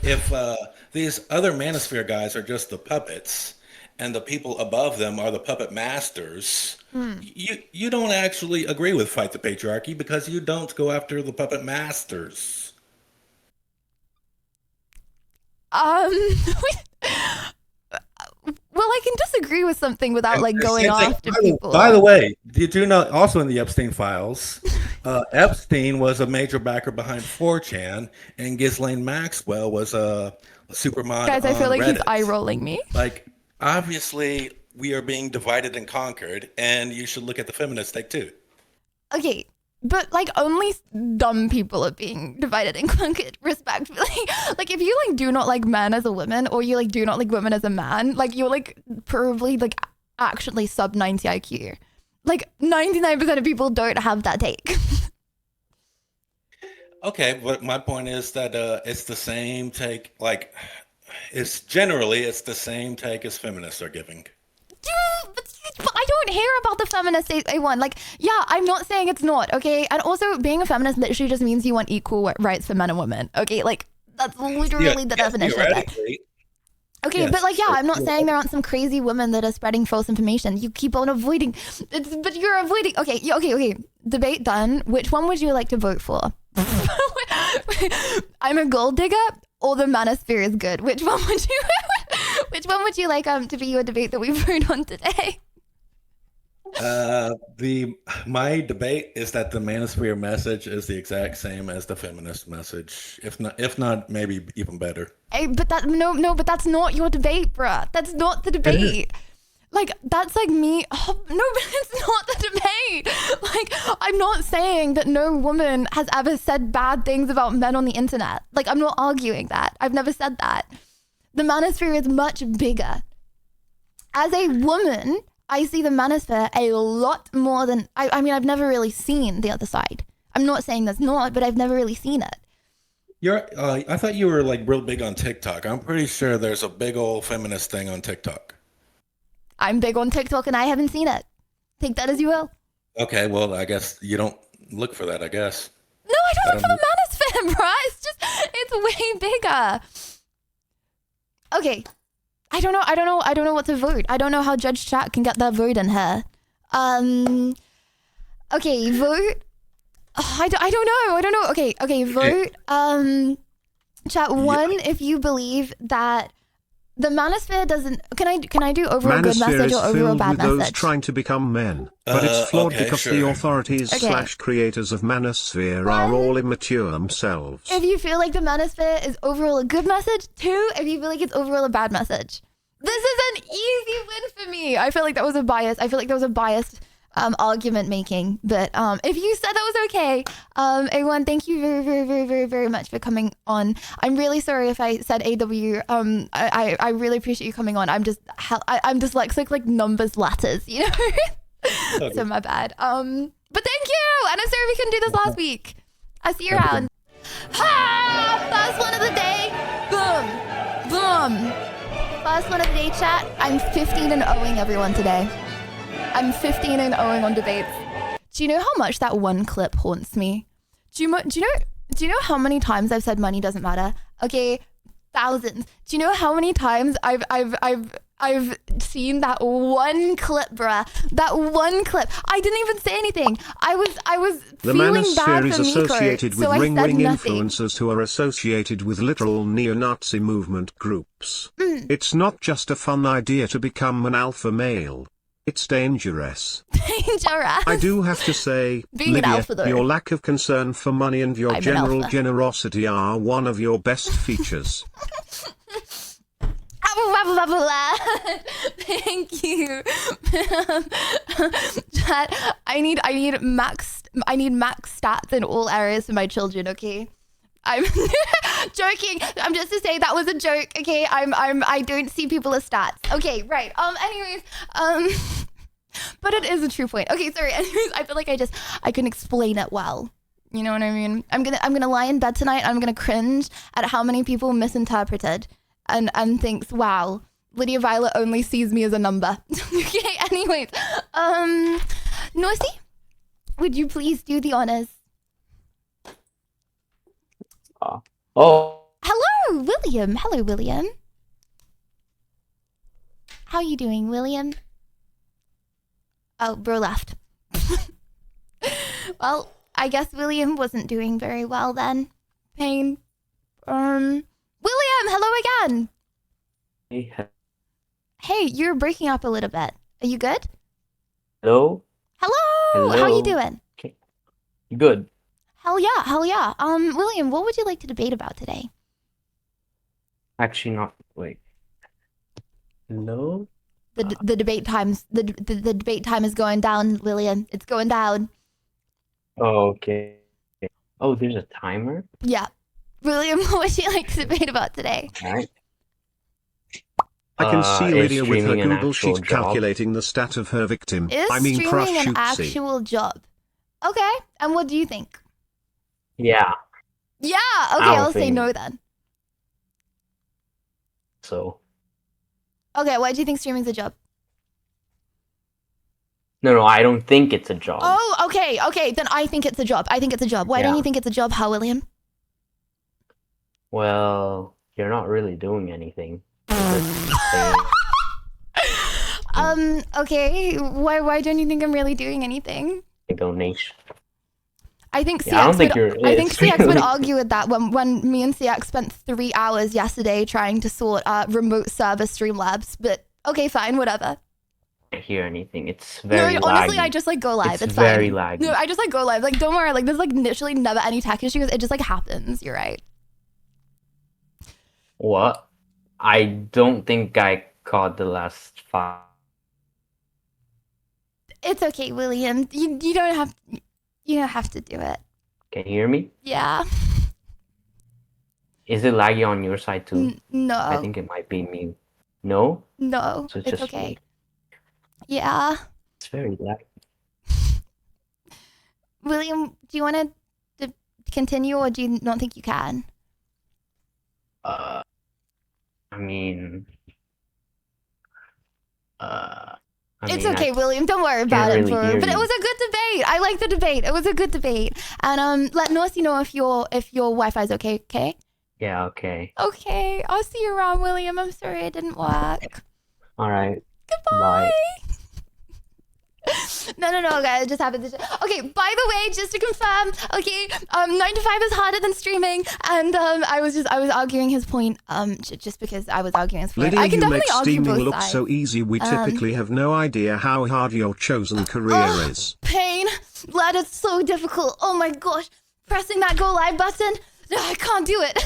Speaker 3: these other manosphere guys are just the puppets and the people above them are the puppet masters? You don't actually agree with fight the patriarchy because you don't go after the puppet masters.
Speaker 1: Well, I can disagree with something without like going after people.
Speaker 3: By the way, did you know also in the Epstein files, Epstein was a major backer behind 4chan, and Ghislaine Maxwell was a supermodel.
Speaker 1: Guys, I feel like
Speaker 3: Reddit.
Speaker 1: he's eye rolling me.
Speaker 3: Like, obviously, we are being divided and conquered, and you should look at the feminist take too.
Speaker 1: Okay, but like only dumb people are being divided and conquered, respectfully. Like if you like do not like men as a woman, or you like do not like women as a man, like you're like probably like actually sub 90 IQ. Like 99% of people don't have that take.
Speaker 3: Okay, but my point is that it's the same take. Like, it's the same take as feminists are giving.
Speaker 1: But I don't hear about the feminist A1. Like, yeah, I'm not saying it's not, okay? And also, being a feminist literally just means you want equal rights for men and women, okay? Like, that's literally the definition of it. Okay,
Speaker 3: yes,
Speaker 1: but like, yeah, I'm not saying there aren't some crazy women that are spreading false information. You keep on avoiding, but you're avoiding. Okay. Debate done. Which one would you like to vote for? I'm a gold digger, or the manosphere is good. Which one would you? Which one would you like to be your debate that we vote on today?
Speaker 3: My debate is that the manosphere message is the exact same as the feminist message, if not maybe even better.
Speaker 1: Hey, but but that's not your debate, bruh. That's not the debate. Like, that's like me. Oh, no, but it's not the debate. Like, I'm not saying that no woman has ever said bad things about men on the internet. Like, I'm not arguing that. I've never said that. The manosphere is much bigger. As a woman, I see the manosphere a lot more than, I mean, I've never really seen the other side. I'm not saying there's not, but I've never really seen it.
Speaker 3: I thought you were like real big on TikTok. I'm pretty sure there's a big old feminist thing on TikTok.
Speaker 1: I'm big on TikTok and I haven't seen it. Take that as you will.
Speaker 3: Okay, well, I guess you don't look for that, I guess.
Speaker 1: No, I don't look for the manosphere, bro. It's way bigger. Okay. I don't know what to vote. I don't know how Judge Chat can get that vote in here. Okay, vote. I don't know. Okay, vote. Chat 1 if you believe that the manosphere doesn't. Can I do overall good message or overall bad message?
Speaker 5: Those trying to become men, but it's flawed because
Speaker 3: sure.
Speaker 5: the authorities / creators of manosphere are all immature themselves.
Speaker 1: If you feel like the manosphere is overall a good message, 2 if you feel like it's overall a bad message. This is an easy win for me. I feel like that was a bias. I feel like that was a biased argument making. But if you said that was okay, A1, thank you very, very, very, very, very much for coming on. I'm really sorry if I said AW. I really appreciate you coming on. I'm dyslexic like numbers, letters, you know? Okay. So my bad. But thank you. And I'm sorry we couldn't do this last week. I'll see you around. First one of the day. Boom. First one of the day, chat. I'm 15 and 0ing everyone today. I'm 15 and 0ing on debates. Do you know how much that one clip haunts me? Do you know how many times I've said money doesn't matter? Okay, thousands. Do you know how many times I've seen that one clip, bruh? That one clip. I didn't even say anything. I was
Speaker 5: The
Speaker 1: feeling bad
Speaker 5: manosphere is
Speaker 1: for Miko,
Speaker 5: associated with
Speaker 1: so I said
Speaker 5: ring-ring
Speaker 1: nothing.
Speaker 5: influencers who are associated with literal neo-Nazi movement groups. It's not just a fun idea to become an alpha male. It's dangerous.
Speaker 1: Dangerous.
Speaker 5: I do have to say,
Speaker 1: Being an
Speaker 5: Lydia,
Speaker 1: alpha, though.
Speaker 5: your lack of concern for money and your
Speaker 1: I'm an
Speaker 5: general
Speaker 1: alpha.
Speaker 5: generosity are one of your best features.
Speaker 1: Thank you. Chat, I need max stats in all areas for my children, okay? I'm joking. I'm just to say that was a joke, okay? I don't see people as stats. Okay, right. Anyways, but it is a true point. Okay, sorry. Anyways, I feel like I can explain it well. You know what I mean? I'm gonna lie in bed tonight. I'm gonna cringe at how many people misinterpreted and thinks, wow, Lydia Violet only sees me as a number. Okay, anyways. Norsey, would you please do the honors?
Speaker 6: Oh,
Speaker 1: Hello, William. Hello, William. How you doing, William? Oh, bro left. Well, I guess William wasn't doing very well then. Pain. William, hello again.
Speaker 6: hey,
Speaker 1: Hey, you're breaking up a little bit. Are you good?
Speaker 6: hello.
Speaker 1: Hello. How you doing?
Speaker 6: Okay. Good.
Speaker 1: Hell yeah, hell yeah. William, what would you like to debate about today?
Speaker 6: Actually, not. Wait. Hello.
Speaker 1: The debate times the debate time is going down, William. It's going down.
Speaker 6: Oh, okay. Oh, there's a timer.
Speaker 1: Yeah. William, what would you like to debate about today?
Speaker 6: All right.
Speaker 5: I can see
Speaker 6: Is
Speaker 5: Lydia with her
Speaker 6: streaming an
Speaker 5: Google
Speaker 6: actual
Speaker 5: sheet
Speaker 6: job?
Speaker 5: calculating the stat of her victim.
Speaker 1: Is
Speaker 5: I mean,
Speaker 1: streaming an
Speaker 5: prosciutto.
Speaker 1: actual job? Okay. And what do you think?
Speaker 6: Yeah.
Speaker 1: Yeah. Okay,
Speaker 6: don't
Speaker 1: I'll say
Speaker 6: think-
Speaker 1: no then.
Speaker 6: So
Speaker 1: Okay, why do you think streaming's a job?
Speaker 6: no, I don't think it's a job.
Speaker 1: Oh, okay. Then I think it's a job. I think it's a job. Why don't
Speaker 6: Yeah.
Speaker 1: you think it's a job, how, William?
Speaker 6: Well, you're not really doing anything. You're just saying-
Speaker 1: Okay. Why don't you think I'm really doing anything?
Speaker 6: a donation.
Speaker 1: I think
Speaker 6: Yeah, I don't
Speaker 1: CX
Speaker 6: think
Speaker 1: would,
Speaker 6: you're-
Speaker 1: I think
Speaker 6: it's
Speaker 1: CX would
Speaker 6: really-
Speaker 1: argue with that when me and CX spent 3 hours yesterday trying to sort remote server Streamlabs. But okay, fine, whatever.
Speaker 6: Can't hear anything. It's very
Speaker 1: No, honestly,
Speaker 6: laggy.
Speaker 1: I just like go live.
Speaker 6: It's
Speaker 1: fine.
Speaker 6: very laggy.
Speaker 1: No, I just like go live. Like, don't worry. Like, there's like literally never any tech issues. It just like happens. You're right.
Speaker 6: What? I don't think I caught the last 5.
Speaker 1: It's okay, William. You don't have to do it.
Speaker 6: Can you hear me?
Speaker 1: Yeah.
Speaker 6: Is it laggy on your side too?
Speaker 1: No.
Speaker 6: I think it might be me. No?
Speaker 1: No.
Speaker 6: So
Speaker 1: It's
Speaker 6: just
Speaker 1: okay.
Speaker 6: me.
Speaker 1: Yeah.
Speaker 6: It's very laggy.
Speaker 1: William, do you want to continue, or do you not think you can?
Speaker 6: I mean,
Speaker 1: It's okay, William. Don't worry about it,
Speaker 6: really
Speaker 1: bro.
Speaker 6: hear
Speaker 1: But it
Speaker 6: you.
Speaker 1: was a good debate. I like the debate. It was a good debate. And let Norsey know if your Wi-Fi's okay. Okay.
Speaker 6: Yeah, okay.
Speaker 1: Okay. I'll see you around, William. I'm sorry it didn't work.
Speaker 6: All right.
Speaker 1: Goodbye.
Speaker 6: Bye.
Speaker 1: No, guys. It just happened. Okay. By the way, just to confirm, okay, 9 to 5 is harder than streaming, and I was arguing his point, just because I was arguing his point.
Speaker 5: Lydia,
Speaker 1: I can
Speaker 5: you make
Speaker 1: definitely argue
Speaker 5: steaming
Speaker 1: both
Speaker 5: look
Speaker 1: sides.
Speaker 5: so easy. We typically have no idea how hard your chosen career is.
Speaker 1: Pain, lad, it's so difficult. Oh my gosh, pressing that go live button, I can't do it.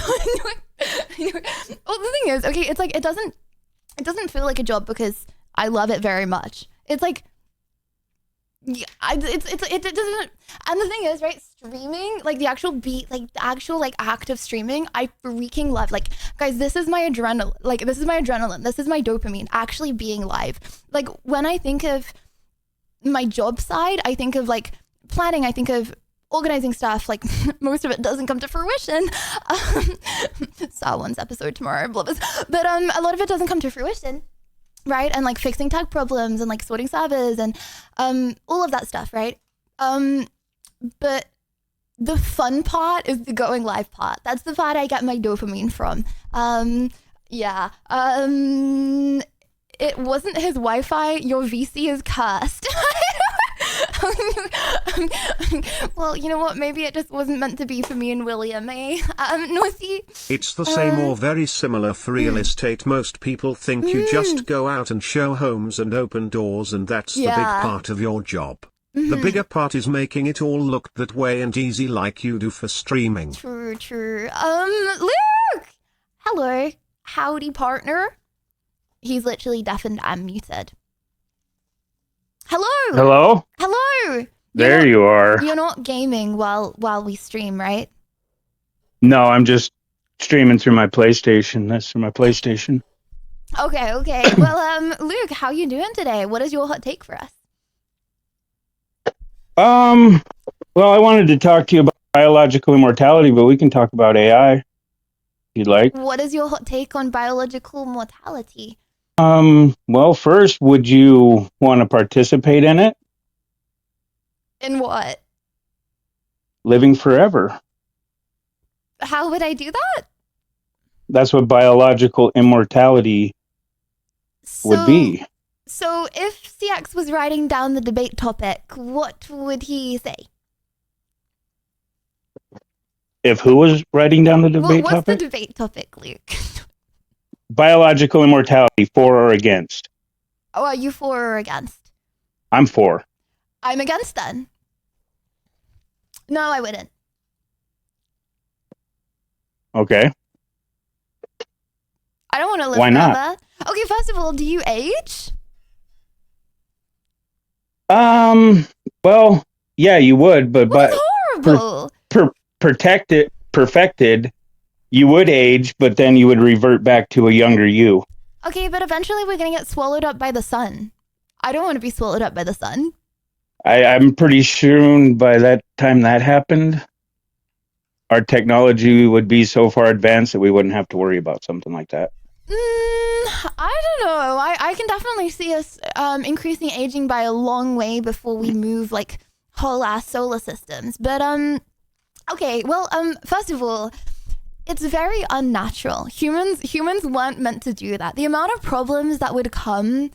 Speaker 1: Well, the thing is, okay, it's like it doesn't feel like a job because I love it very much. It's like, yeah, it doesn't. And the thing is, right, streaming, like the actual act of streaming, I freaking love. Like, guys, this is my adrenaline. Like, this is my adrenaline. This is my dopamine. Actually being live. Like, when I think of my job side, I think of like planning. I think of organizing stuff. Like, most of it doesn't come to fruition. Saw one's episode tomorrow, blah, blah. But a lot of it doesn't come to fruition. Right, and like fixing tech problems and like sorting servers and all of that stuff, right? But the fun part is the going live part. That's the part I get my dopamine from. Yeah. It wasn't his Wi-Fi. Your VC is cursed. Well, you know what? Maybe it just wasn't meant to be for me and William, eh? Nosy.
Speaker 5: It's the same or very similar for real estate. Most people think you just go out and show homes and open doors, and that's the big part of your job. The bigger part is making it all look that way and easy like you do for streaming.
Speaker 1: True. Luke! Hello. Howdy, partner. He's literally deafened and muted. Hello.
Speaker 7: There you are.
Speaker 1: You're not gaming while we stream, right?
Speaker 7: No, I'm just streaming through my PlayStation. That's through my PlayStation.
Speaker 1: Okay. Well, Luke, how you doing today? What is your hot take for us?
Speaker 7: Well, I wanted to talk to you about biological immortality, but we can talk about AI if you'd like.
Speaker 1: What is your hot take on biological mortality?
Speaker 7: Well, first, would you want to participate in it?
Speaker 1: In what?
Speaker 7: Living forever.
Speaker 1: How would I do that?
Speaker 7: That's what biological immortality would be.
Speaker 1: So if CX was writing down the debate topic, what would he say?
Speaker 7: If who was writing down the debate
Speaker 1: What's
Speaker 7: topic?
Speaker 1: the debate topic, Luke?
Speaker 7: Biological immortality, for or against?
Speaker 1: Oh, are you for or against?
Speaker 7: I'm for.
Speaker 1: I'm against then. No, I wouldn't.
Speaker 7: Okay.
Speaker 1: I don't want to live
Speaker 7: Why
Speaker 1: forever.
Speaker 7: not?
Speaker 1: Okay, first of all, do you age?
Speaker 7: Well, yeah, you would, but
Speaker 1: That's horrible.
Speaker 7: perfected, you would age, but then you would revert back to a younger you.
Speaker 1: Okay, but eventually we're gonna get swallowed up by the sun. I don't want to be swallowed up by the sun.
Speaker 7: I'm pretty sure by that time that happened, our technology would be so far advanced that we wouldn't have to worry about something like that.
Speaker 1: I don't know. I can definitely see us increasing aging by a long way before we move like whole ass solar systems. But okay, well, first of all, it's very unnatural. Humans weren't meant to do that. The amount of problems that would come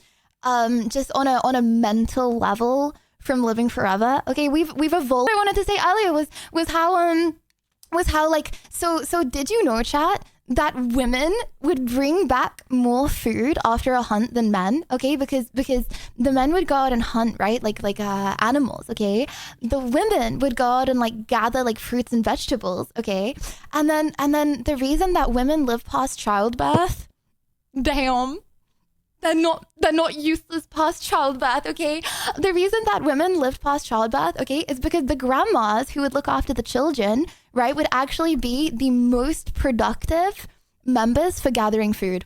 Speaker 1: just on a mental level from living forever. Okay, we've evolved. What I wanted to say earlier was how like so did you know, chat, that women would bring back more food after a hunt than men? Okay, because the men would go out and hunt, right, like animals. Okay, the women would go out and like gather like fruits and vegetables. Okay, and then the reason that women live past childbirth, damn, they're not useless past childbirth. Okay, the reason that women lived past childbirth, okay, is because the grandmas who would look after the children, right, would actually be the most productive members for gathering food.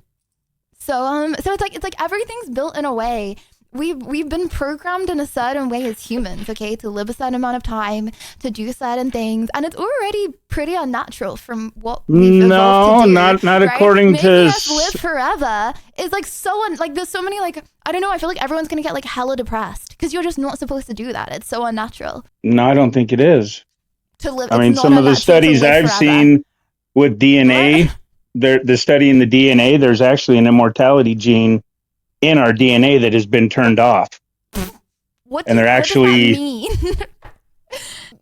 Speaker 1: So it's like everything's built in a way. We've been programmed in a certain way as humans, okay, to live a certain amount of time, to do certain things, and it's already pretty unnatural from what we've evolved to do.
Speaker 7: not
Speaker 1: right?
Speaker 7: according
Speaker 1: Making
Speaker 7: to
Speaker 1: us live forever is like like there's so many like, I don't know, I feel like everyone's gonna get like hella depressed because you're just not supposed to do that. It's so unnatural
Speaker 7: No, I don't think it is.
Speaker 1: to live.
Speaker 7: I
Speaker 1: It's
Speaker 7: mean,
Speaker 1: not
Speaker 7: some of the
Speaker 1: unnatural to
Speaker 7: studies
Speaker 1: live
Speaker 7: I've
Speaker 1: forever.
Speaker 7: seen with DNA, the study in the DNA, there's actually an immortality gene in our DNA that has been turned off.
Speaker 1: What
Speaker 7: and they're
Speaker 1: what
Speaker 7: actually-
Speaker 1: does that mean?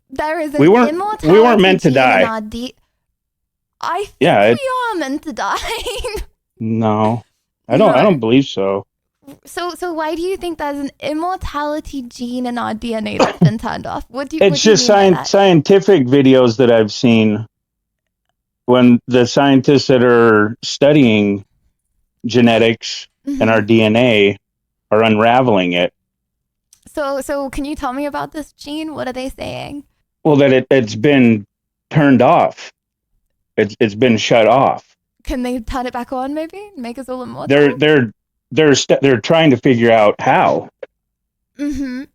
Speaker 1: There is an
Speaker 7: We weren't
Speaker 1: immortality
Speaker 7: meant to
Speaker 1: gene in
Speaker 7: die.
Speaker 1: our I think
Speaker 7: Yeah,
Speaker 1: we are meant to die.
Speaker 7: No, I
Speaker 1: No.
Speaker 7: don't believe so.
Speaker 1: So why do you think there's an immortality gene in our DNA that's been turned off? What do you
Speaker 7: It's just scientific videos that I've seen when the scientists that are studying genetics and our DNA are unraveling it.
Speaker 1: So can you tell me about this gene? What are they saying?
Speaker 7: Well, that it's been turned off. It's been shut off.
Speaker 1: Can they turn it back on? Maybe make us all immortal.
Speaker 7: They're trying to figure out how.
Speaker 1: You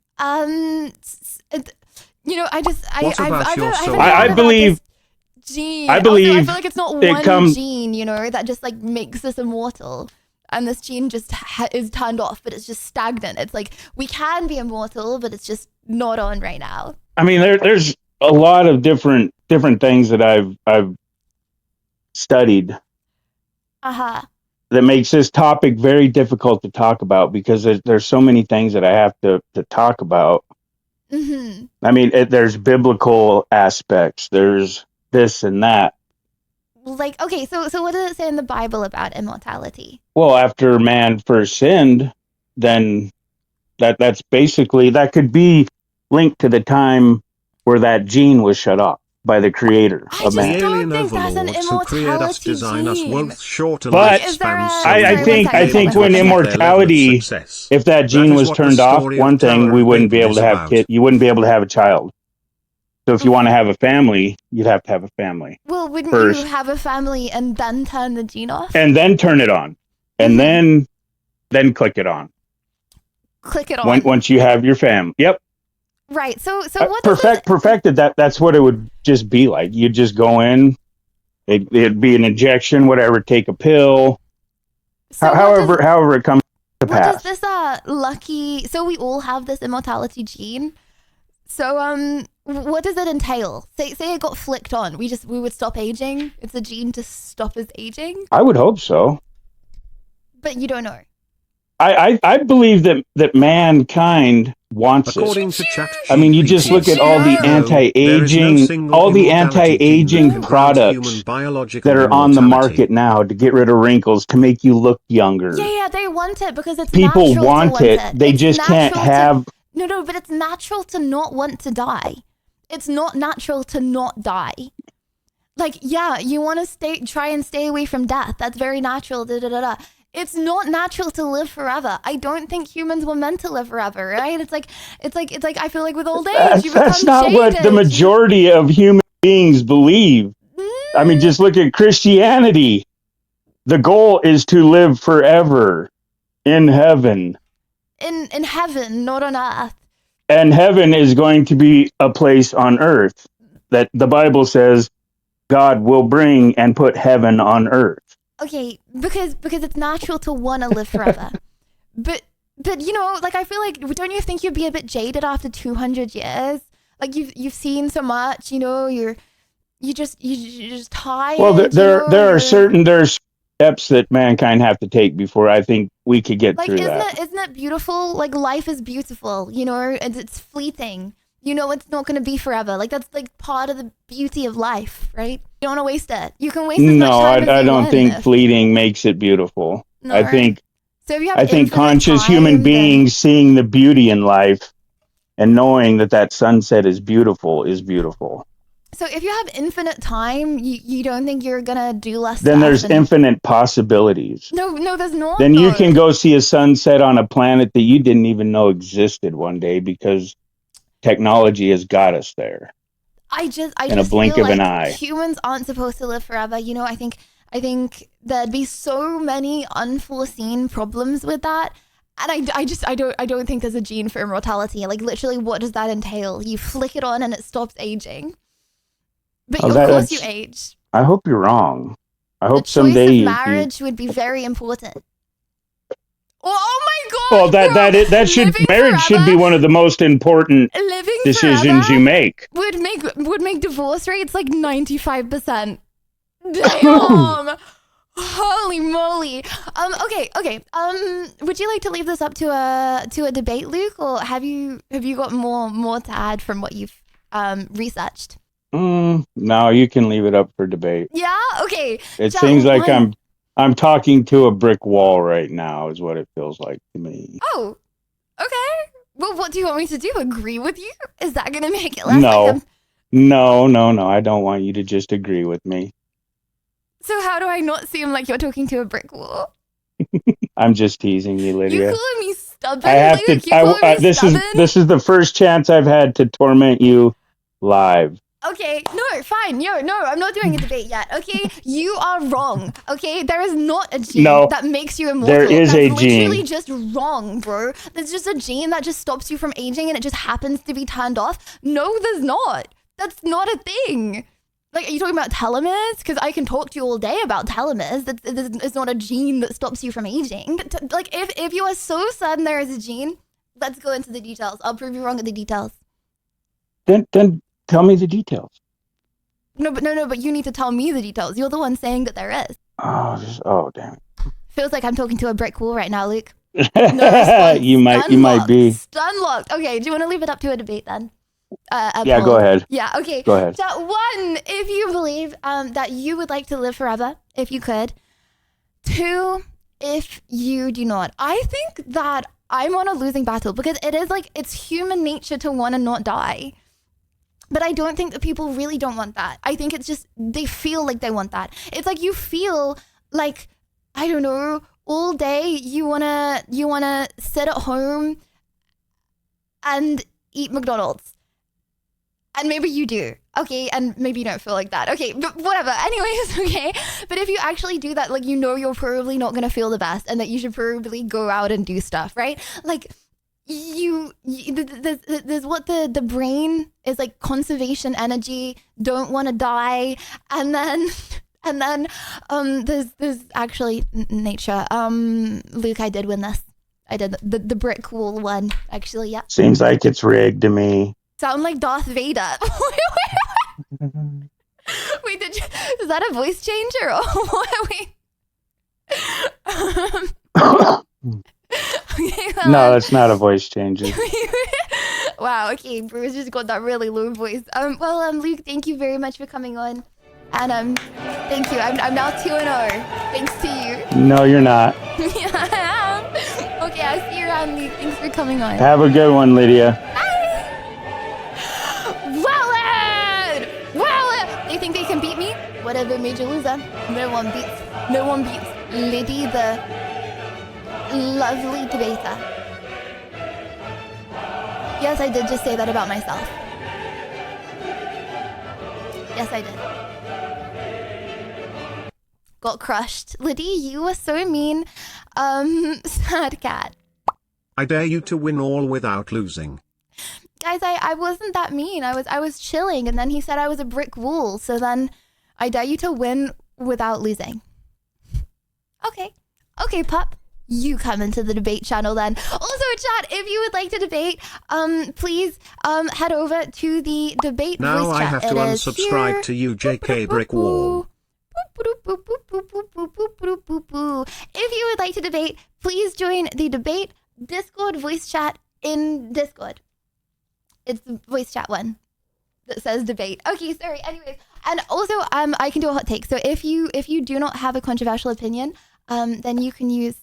Speaker 1: know, I just
Speaker 5: What about your soul?
Speaker 7: I believe.
Speaker 1: Gene.
Speaker 7: I
Speaker 1: Also, I
Speaker 7: believe
Speaker 1: feel like it's not
Speaker 7: it
Speaker 1: one
Speaker 7: comes-
Speaker 1: gene, you know, that just like makes us immortal. and this gene just is turned off, but it's just stagnant. It's like we can be immortal, but it's just not on right now.
Speaker 7: I mean, there's a lot of different things that I've studied that makes this topic very difficult to talk about, because there's so many things that I have to talk about. I mean, there's biblical aspects, there's this and that.
Speaker 1: Like, okay, so what does it say in the Bible about immortality?
Speaker 7: Well, after man first sinned, then that's basically, that could be linked to the time where that gene was shut off by the creator
Speaker 1: I
Speaker 7: of
Speaker 1: just
Speaker 7: man.
Speaker 1: don't think that's an
Speaker 5: overlords who create us,
Speaker 1: immortality
Speaker 5: design us
Speaker 1: gene.
Speaker 5: wealth, shorter
Speaker 7: But
Speaker 5: lifespans,
Speaker 7: I think when immortality, if that gene was turned off, one thing, we wouldn't be able to have kids. You wouldn't be able to have a child. So if you want to have a family, you'd have to have a family.
Speaker 1: Well, wouldn't
Speaker 7: first,
Speaker 1: you have a family and then turn the gene off?
Speaker 7: and then turn it on, and then click it on.
Speaker 1: Click it on.
Speaker 7: Once you have your family. Yep.
Speaker 1: Right. So what does
Speaker 7: perfected, that's what it would just be like. You'd just go in, it'd be an injection, whatever, take a pill.
Speaker 1: So
Speaker 7: however it comes to
Speaker 1: what
Speaker 7: pass.
Speaker 1: does this lucky, so we all have this immortality gene. So what does it entail? Say it got flicked on. We would stop aging. It's a gene to stop us aging.
Speaker 7: I would hope so.
Speaker 1: But you don't know.
Speaker 7: I believe that mankind wants
Speaker 5: According
Speaker 7: it.
Speaker 5: to Chat,
Speaker 7: I mean, you just look at all the anti-aging products that are on the market now to get rid of wrinkles, to make you look younger.
Speaker 1: Yeah, they want it because it's
Speaker 7: People
Speaker 1: natural
Speaker 7: want
Speaker 1: to
Speaker 7: it. They just can't have.
Speaker 1: No, but it's natural to not want to die. It's not natural to not die. Like, yeah, you want to try and stay away from death. That's very natural. It's not natural to live forever. I don't think humans were meant to live forever, right? It's like I feel like with old age,
Speaker 7: That's not what the majority of human beings believe. I mean, just look at Christianity. The goal is to live forever in heaven.
Speaker 1: In heaven, not on earth.
Speaker 7: And heaven is going to be a place on earth that the Bible says God will bring and put heaven on earth.
Speaker 1: Okay, because it's natural to want to live forever. but you know, like, I feel like, don't you think you'd be a bit jaded after 200 years? Like, you've seen so much, you know, you're just tired.
Speaker 7: Well, there are certain steps that mankind have to take before I think we could get through that.
Speaker 1: Isn't it beautiful? Like, life is beautiful, you know, and it's fleeting. You know, it's not going to be forever. Like, that's like part of the beauty of life, right? You don't want to waste it. You can waste as much time as
Speaker 7: I
Speaker 1: you
Speaker 7: don't
Speaker 1: want.
Speaker 7: think fleeting makes it beautiful.
Speaker 1: No,
Speaker 7: I think
Speaker 1: so if you have
Speaker 7: I think conscious
Speaker 1: time,
Speaker 7: human beings seeing the beauty in life and knowing that sunset is beautiful is beautiful.
Speaker 1: So if you have infinite time, you don't think you're gonna do less?
Speaker 7: Then there's infinite possibilities.
Speaker 1: No, there's not.
Speaker 7: Then you can go see a sunset on a planet that you didn't even know existed one day, because technology has got us there.
Speaker 1: I just
Speaker 7: in a blink
Speaker 1: feel
Speaker 7: of an
Speaker 1: like
Speaker 7: eye.
Speaker 1: Humans aren't supposed to live forever. You know, I think there'd be so many unforeseen problems with that. And I don't think there's a gene for immortality. Like, literally, what does that entail? You flick it on and it stops aging. But of course you age.
Speaker 7: I hope you're wrong. I hope
Speaker 1: the
Speaker 7: someday
Speaker 1: choice of marriage would be very important. Oh my God!
Speaker 7: Well, that should marriage should be one of the most important decisions you make.
Speaker 1: Would make divorce rates like 95%. Damn! Holy moly! Okay. Would you like to leave this up to a debate, Luke, or have you got more to add from what you've researched?
Speaker 7: No, you can leave it up for debate.
Speaker 1: Yeah. Okay.
Speaker 7: It seems like I'm talking to a brick wall right now, is what it feels like to me.
Speaker 1: Oh, okay. Well, what do you want me to do? Agree with you? Is that gonna make it less?
Speaker 7: No. I don't want you to just agree with me.
Speaker 1: So how do I not seem like you're talking to a brick wall?
Speaker 7: I'm just teasing you, Lydia.
Speaker 1: You calling me stubborn?
Speaker 7: This is the first chance I've had to torment you live.
Speaker 1: Okay, no, fine. No, I'm not doing a debate yet. Okay, you are wrong. Okay, there is not a gene that makes you immortal.
Speaker 7: There is a gene.
Speaker 1: That's literally just wrong, bro. There's just a gene that just stops you from aging, and it just happens to be turned off. No, there's not. That's not a thing. Like, are you talking about telomeres? Because I can talk to you all day about telomeres. It's not a gene that stops you from aging. Like, if you are so certain there is a gene, let's go into the details. I'll prove you wrong at the details.
Speaker 7: Then tell me the details.
Speaker 1: No, but you need to tell me the details. You're the one saying that there is.
Speaker 7: Oh, damn it.
Speaker 1: Feels like I'm talking to a brick wall right now, Luke. No response.
Speaker 7: you might be.
Speaker 1: Stun locked. Okay, do you want to leave it up to a debate then?
Speaker 7: Yeah, go ahead.
Speaker 1: Yeah, okay.
Speaker 7: Go ahead.
Speaker 1: Chat one, if you believe that you would like to live forever, if you could. Two, if you do not. I think that I'm on a losing battle because it is like, it's human nature to want to not die. But I don't think that people really don't want that. I think it's just, they feel like they want that. It's like you feel like, I don't know, all day you wanna sit at home and eat McDonald's. And maybe you do, okay? And maybe you don't feel like that, okay? But whatever, anyways, okay? But if you actually do that, like, you know you're probably not gonna feel the best and that you should probably go out and do stuff, right? Like, there's what the brain is like, conservation energy, don't want to die, and then there's actually nature. Luke, I did win this. I did the brick wall one, actually. Yeah,
Speaker 7: Seems like it's rigged to me.
Speaker 1: sound like Darth Vader. Wait, is that a voice changer or what? Wait. Okay, well,
Speaker 7: No, that's not a voice changer.
Speaker 1: wow, okay, Bruce just got that really low voice. Well, Luke, thank you very much for coming on. And thank you. I'm now 2-0, thanks to you.
Speaker 7: No, you're not.
Speaker 1: Yeah, I am. Okay, I'll see you around, Luke. Thanks for coming on.
Speaker 7: Have a good one, Lydia.
Speaker 1: Well, they think they can beat me? Whatever, major loser. No one beats Lydia, the lovely debater. Yes, I did just say that about myself. Yes, I did. Got crushed. Lydia, you were so mean. Sad cat.
Speaker 5: I dare you to win all without losing.
Speaker 1: Guys, I wasn't that mean. I was chilling, and then he said I was a brick wall. So then, I dare you to win without losing. Okay, pup. You come into the debate channel then. Also, chat, if you would like to debate, please head over to the debate
Speaker 5: Now
Speaker 1: voice
Speaker 5: I
Speaker 1: chat.
Speaker 5: have to
Speaker 1: It is
Speaker 5: unsubscribe
Speaker 1: here.
Speaker 5: to you, JK Brickwall.
Speaker 1: If you would like to debate, please join the debate Discord voice chat in Discord. It's the voice chat one that says debate. Okay, sorry. Anyways, and also I can do a hot take. So if you do not have a controversial opinion, then you can use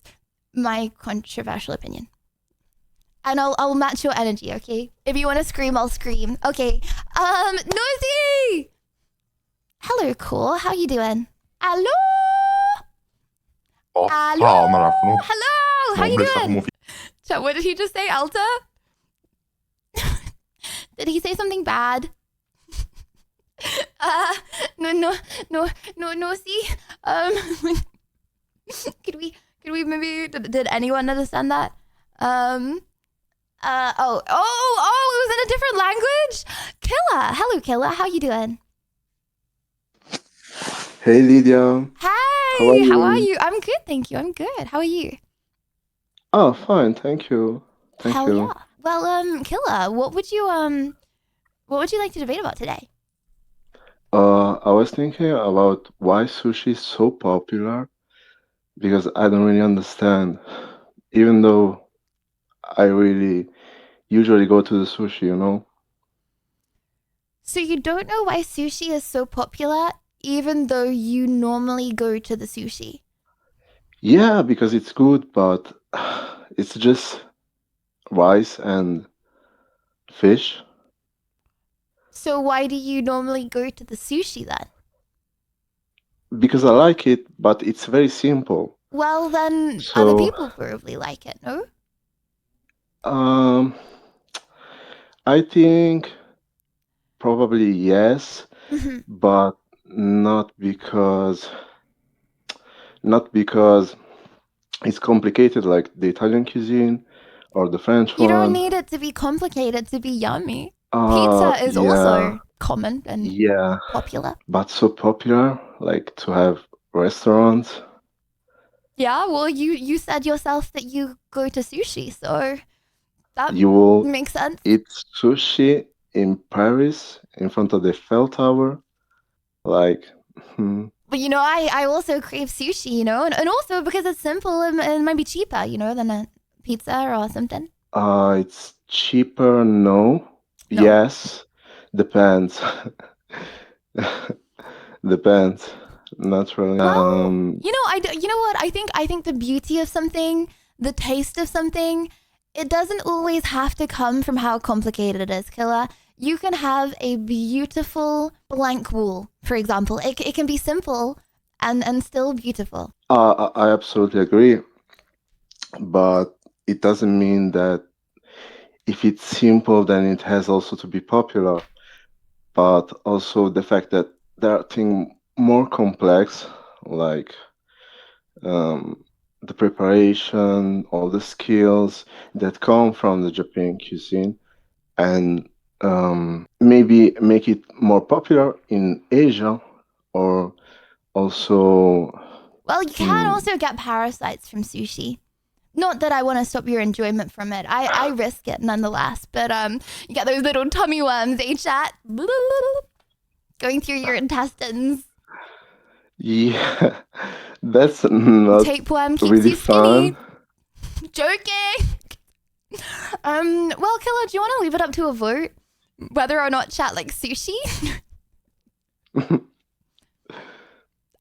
Speaker 1: my controversial opinion. And I'll match your energy, okay? If you want to scream, I'll scream. Okay. Nosy! Hello, cool. How you doing? Hello? Hello? Hello? How you doing? So what did he just say, Alta? Did he say something bad? No, see? Could we maybe, did anyone understand that? It was in a different language? Killer, hello Killer, how you doing?
Speaker 8: Hey Lydia.
Speaker 1: Hey, how are you? I'm good, thank you, I'm good. How are you?
Speaker 8: Oh, fine, thank you. Thank
Speaker 1: Hell
Speaker 8: you.
Speaker 1: yeah. Well, Killer, what would you like to debate about today?
Speaker 8: I was thinking about why sushi is so popular because I don't really understand. Even though I really usually go to the sushi, you know?
Speaker 1: So you don't know why sushi is so popular, even though you normally go to the sushi?
Speaker 8: Yeah, because it's good, but it's just rice and fish.
Speaker 1: So why do you normally go to the sushi then?
Speaker 8: Because I like it, but it's very simple.
Speaker 1: Well, then other
Speaker 8: So,
Speaker 1: people probably like it, no?
Speaker 8: I think probably yes,
Speaker 1: Mhm.
Speaker 8: but not because it's complicated like the Italian cuisine or the French
Speaker 1: You don't
Speaker 8: one.
Speaker 1: need it to be complicated to be yummy. Pizza is
Speaker 8: Yeah,
Speaker 1: also common and
Speaker 8: Yeah,
Speaker 1: popular.
Speaker 8: but so popular, like to have restaurants.
Speaker 1: Yeah, well, you said yourself that you go to sushi, so that
Speaker 8: You will
Speaker 1: makes sense.
Speaker 8: eat sushi in Paris in front of the Eiffel Tower. Like,
Speaker 1: But you know, I also crave sushi, you know, and also because it's simple and it might be cheaper, you know, than a pizza or something.
Speaker 8: It's cheaper, no.
Speaker 1: No.
Speaker 8: Yes, depends. Depends. Not really.
Speaker 1: Well, you know, you know what? I think the beauty of something, the taste of something, it doesn't always have to come from how complicated it is, Killer. You can have a beautiful blank wall, for example. It can be simple and still beautiful.
Speaker 8: I absolutely agree, but it doesn't mean that if it's simple, then it has also to be popular. But also the fact that there are things more complex, like the preparation, all the skills that come from the Japan cuisine, and maybe make it more popular in Asia, or also.
Speaker 1: Well, you can also get parasites from sushi. Not that I want to stop your enjoyment from it. I risk it nonetheless. But you get those little tummy worms, chat? Going through your intestines.
Speaker 8: Yeah, that's not
Speaker 1: Tapeworm keeps
Speaker 8: really
Speaker 1: you skinny.
Speaker 8: fun.
Speaker 1: Joking. Well, Killer, do you want to leave it up to a vote? Whether or not chat likes sushi?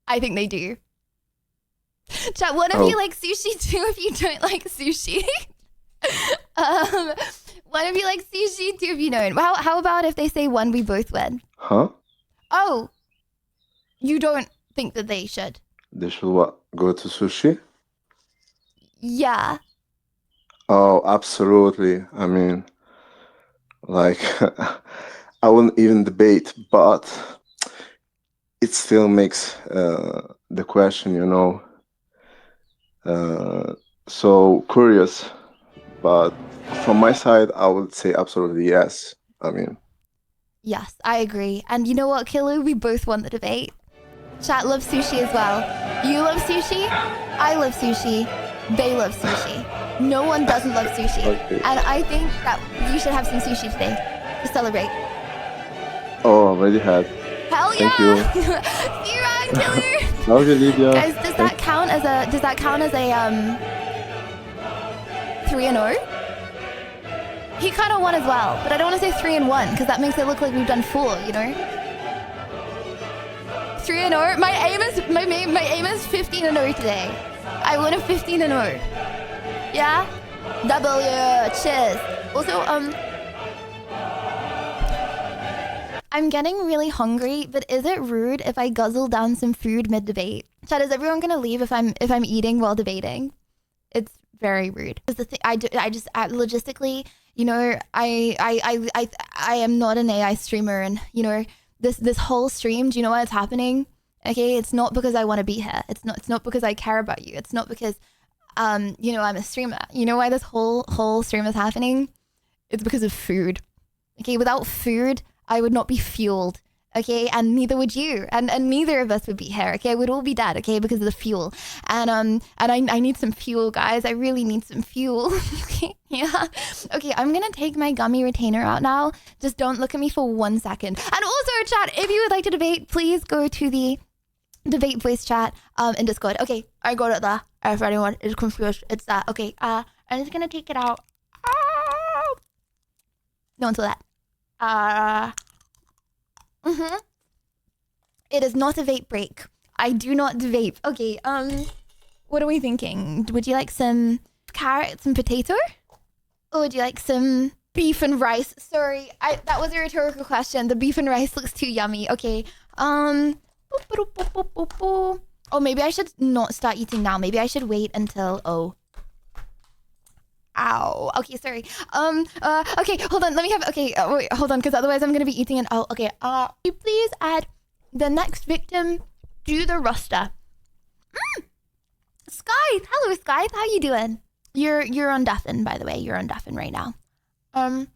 Speaker 1: I think they do. Chat, what if you like sushi too if you don't like sushi? What if you like sushi too if you don't? How about if they say one, we both win?
Speaker 8: Huh?
Speaker 1: Oh, you don't think that they should?
Speaker 8: They should what? Go to sushi?
Speaker 1: Yeah.
Speaker 8: Oh, absolutely. I mean, like, I wouldn't even debate, but it still makes the question, you know, so curious. But from my side, I would say absolutely yes. I mean,
Speaker 1: Yes, I agree. And you know what, Killer? We both won the debate. Chat loves sushi as well. You love sushi. I love sushi. They love sushi. No one doesn't love sushi.
Speaker 8: Okay.
Speaker 1: And I think that you should have some sushi today to celebrate.
Speaker 8: oh, already had.
Speaker 1: Hell yeah!
Speaker 8: Thank you.
Speaker 1: See you around, Killer.
Speaker 8: Love you, Lydia.
Speaker 1: Guys, does that count as a 3-0? He kind of won as well, but I don't want to say 3-1 because that makes it look like we've done 4, you know? 3-0. My aim is 15-0 today. I won a 15-0. Yeah? W. Cheers. Also, I'm getting really hungry, but is it rude if I guzzle down some food mid-debate? Chat, is everyone gonna leave if I'm eating while debating? It's very rude. Because the thing, I logistically, you know, I am not an AI streamer, and you know, this whole stream, do you know why it's happening? Okay, it's not because I want to be here. It's not because I care about you. It's not because you know, I'm a streamer. You know why this whole stream is happening? It's because of food. Okay, without food, I would not be fueled. Okay, and neither would you, and neither of us would be here. Okay, we'd all be dead. Okay, because of the fuel, and I need some fuel, guys. I really need some fuel. Okay, yeah. Okay, I'm gonna take my gummy retainer out now. Just don't look at me for 1 second. And also, chat, if you would like to debate, please go to the debate voice chat in Discord. Okay, I got it there. If anyone is confused, it's that. Okay, I'm just gonna take it out. No one saw that. It is not a vape break. I do not vape. Okay, what are we thinking? Would you like some carrots and potato? Or would you like some beef and rice? Sorry, that was a rhetorical question. The beef and rice looks too yummy. Okay, or maybe I should not start eating now. Maybe I should wait until, Ow. Okay, sorry. Okay, hold on. Let me have, okay, wait, hold on, because otherwise I'm going to be eating okay. You please add the next victim to the roster. Skype. Hello, Skype. How you doing? You're on Duffin, by the way. You're on Duffin right now. Hello.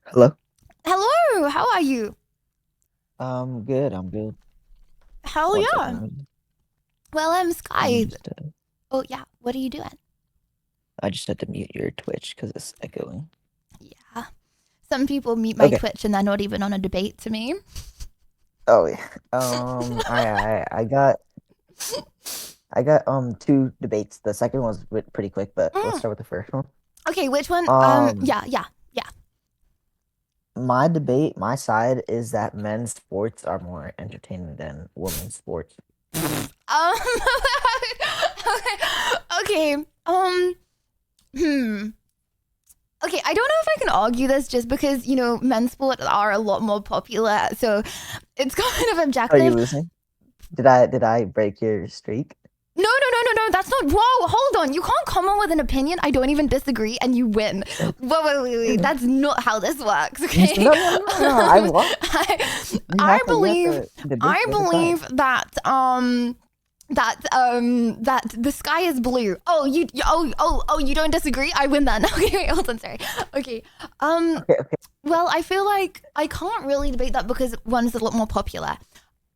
Speaker 9: Hello.
Speaker 1: Hello, how are you?
Speaker 9: Good. I'm good.
Speaker 1: Hell
Speaker 9: One
Speaker 1: yeah.
Speaker 9: second.
Speaker 1: Well, I'm Sky.
Speaker 9: Just,
Speaker 1: Oh yeah, what are you doing?
Speaker 9: I just had to mute your Twitch because it's echoing.
Speaker 1: Yeah. Some people mute my
Speaker 9: Okay.
Speaker 1: Twitch and they're not even on a debate to me.
Speaker 9: Oh yeah. I got 2 debates. The second one's pretty quick, but let's start with the first one.
Speaker 1: Okay, which one? Yeah.
Speaker 9: My debate, my side is that men's sports are more entertaining than women's sports.
Speaker 1: Okay. Okay, I don't know if I can argue this just because, you know, men's sports are a lot more popular, so it's kind of
Speaker 9: Are
Speaker 1: objective.
Speaker 9: you losing? Did I break your streak?
Speaker 1: No, that's not. Whoa, hold on. You can't come on with an opinion. I don't even disagree, and you win. Wait. That's not how this works. Okay.
Speaker 9: No. I won.
Speaker 1: I believe that that the sky is blue. Oh, you don't disagree? I win then. Okay, wait, hold on. Sorry. Okay.
Speaker 9: Okay.
Speaker 1: Well, I feel like I can't really debate that because one's a lot more popular.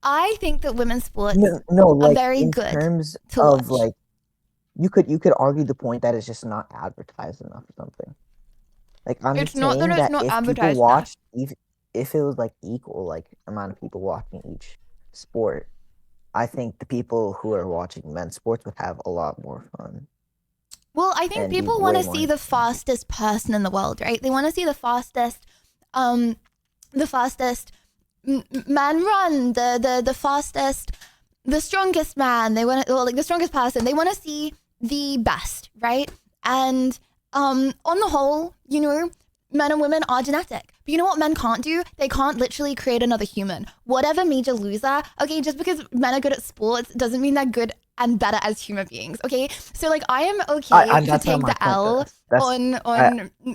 Speaker 1: I think that women's sports
Speaker 9: like,
Speaker 1: are very
Speaker 9: in
Speaker 1: good
Speaker 9: terms
Speaker 1: to
Speaker 9: of
Speaker 1: watch.
Speaker 9: like, you could argue the point that it's just not advertised enough or something. Like I'm
Speaker 1: It's
Speaker 9: just
Speaker 1: not
Speaker 9: saying
Speaker 1: that it's
Speaker 9: that
Speaker 1: not
Speaker 9: if
Speaker 1: advertised
Speaker 9: people
Speaker 1: enough.
Speaker 9: watched, if it was like equal like amount of people watching each sport, I think the people who are watching men's sports would have a lot more fun.
Speaker 1: Well, I think
Speaker 9: And be
Speaker 1: people want to
Speaker 9: way more
Speaker 1: see the
Speaker 9: entertained.
Speaker 1: fastest person in the world, right? They want to see the fastest man run, the fastest, the strongest man. They want to, well, like the strongest person. They want to see the best, right? And on the whole, you know, men and women are genetic. But you know what men can't do? They can't literally create another human. Whatever made you loser, okay, just because men are good at sports doesn't mean they're good and better as human beings, okay? So like I am okay to take the L on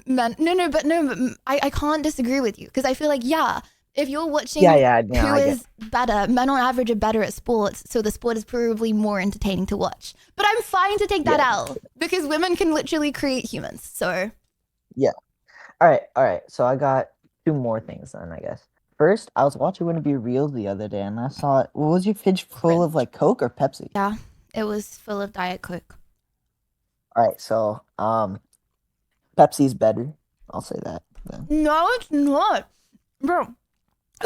Speaker 1: men. No, but I can't disagree with you because I feel like, yeah, if you're watching who is better, men on average are better at sports, so the sport is probably more entertaining to watch. But I'm fine to take that L because women can literally create humans, so.
Speaker 9: Yeah. All right. So I got 2 more things then, I guess. First, I was watching Wanna Be Real the other day, and I saw it. What was your fridge full of like Coke or Pepsi?
Speaker 1: Yeah, it was full of Diet Coke.
Speaker 9: All right, so Pepsi's better. I'll say that. Then.
Speaker 1: No, it's not, bro.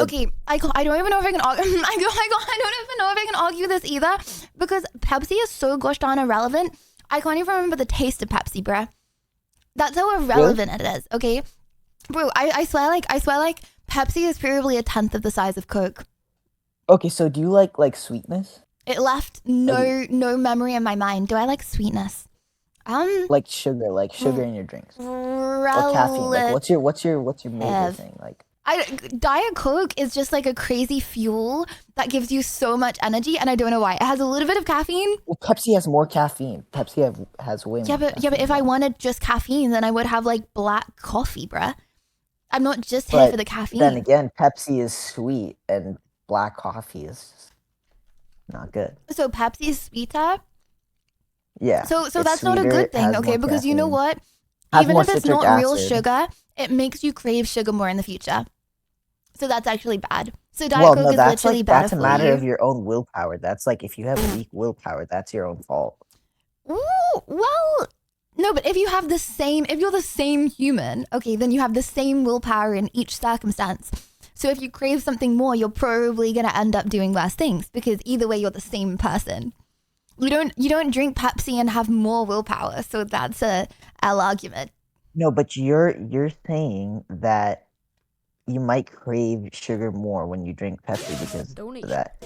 Speaker 1: Okay, I don't even know if I can argue. I don't even know if I can argue this either because Pepsi is so gosh darn irrelevant. I can't even remember the taste of Pepsi, bruh. That's how irrelevant it is. Okay, bro. I swear, like Pepsi is probably 1/10 of the size of Coke.
Speaker 9: Okay, so do you like sweetness?
Speaker 1: It left no memory in my mind. Do I like sweetness?
Speaker 9: Like sugar in your drinks. Or caffeine. Like what's your major thing? Like
Speaker 1: Diet Coke is just like a crazy fuel that gives you so much energy, and I don't know why. It has a little bit of caffeine.
Speaker 9: Well, Pepsi has more caffeine. Pepsi has way more.
Speaker 1: But if I wanted just caffeine, then I would have like black coffee, bruh. I'm not just here for the caffeine.
Speaker 9: Then again, Pepsi is sweet, and black coffee is not good.
Speaker 1: So Pepsi's sweeter.
Speaker 9: Yeah.
Speaker 1: So that's not a good thing, okay? Because you know what? Even if it's not real sugar, it makes you crave sugar more in the future. So that's actually bad. So Diet Coke is literally better for you.
Speaker 9: That's a matter of your own willpower. That's like if you have weak willpower, that's your own fault.
Speaker 1: Ooh, well, no, but if you're the same human, okay, then you have the same willpower in each circumstance. So if you crave something more, you're probably gonna end up doing worse things because either way, you're the same person. You don't drink Pepsi and have more willpower, so that's a L argument.
Speaker 9: No, but you're saying that you might crave sugar more when you drink Pepsi because of that.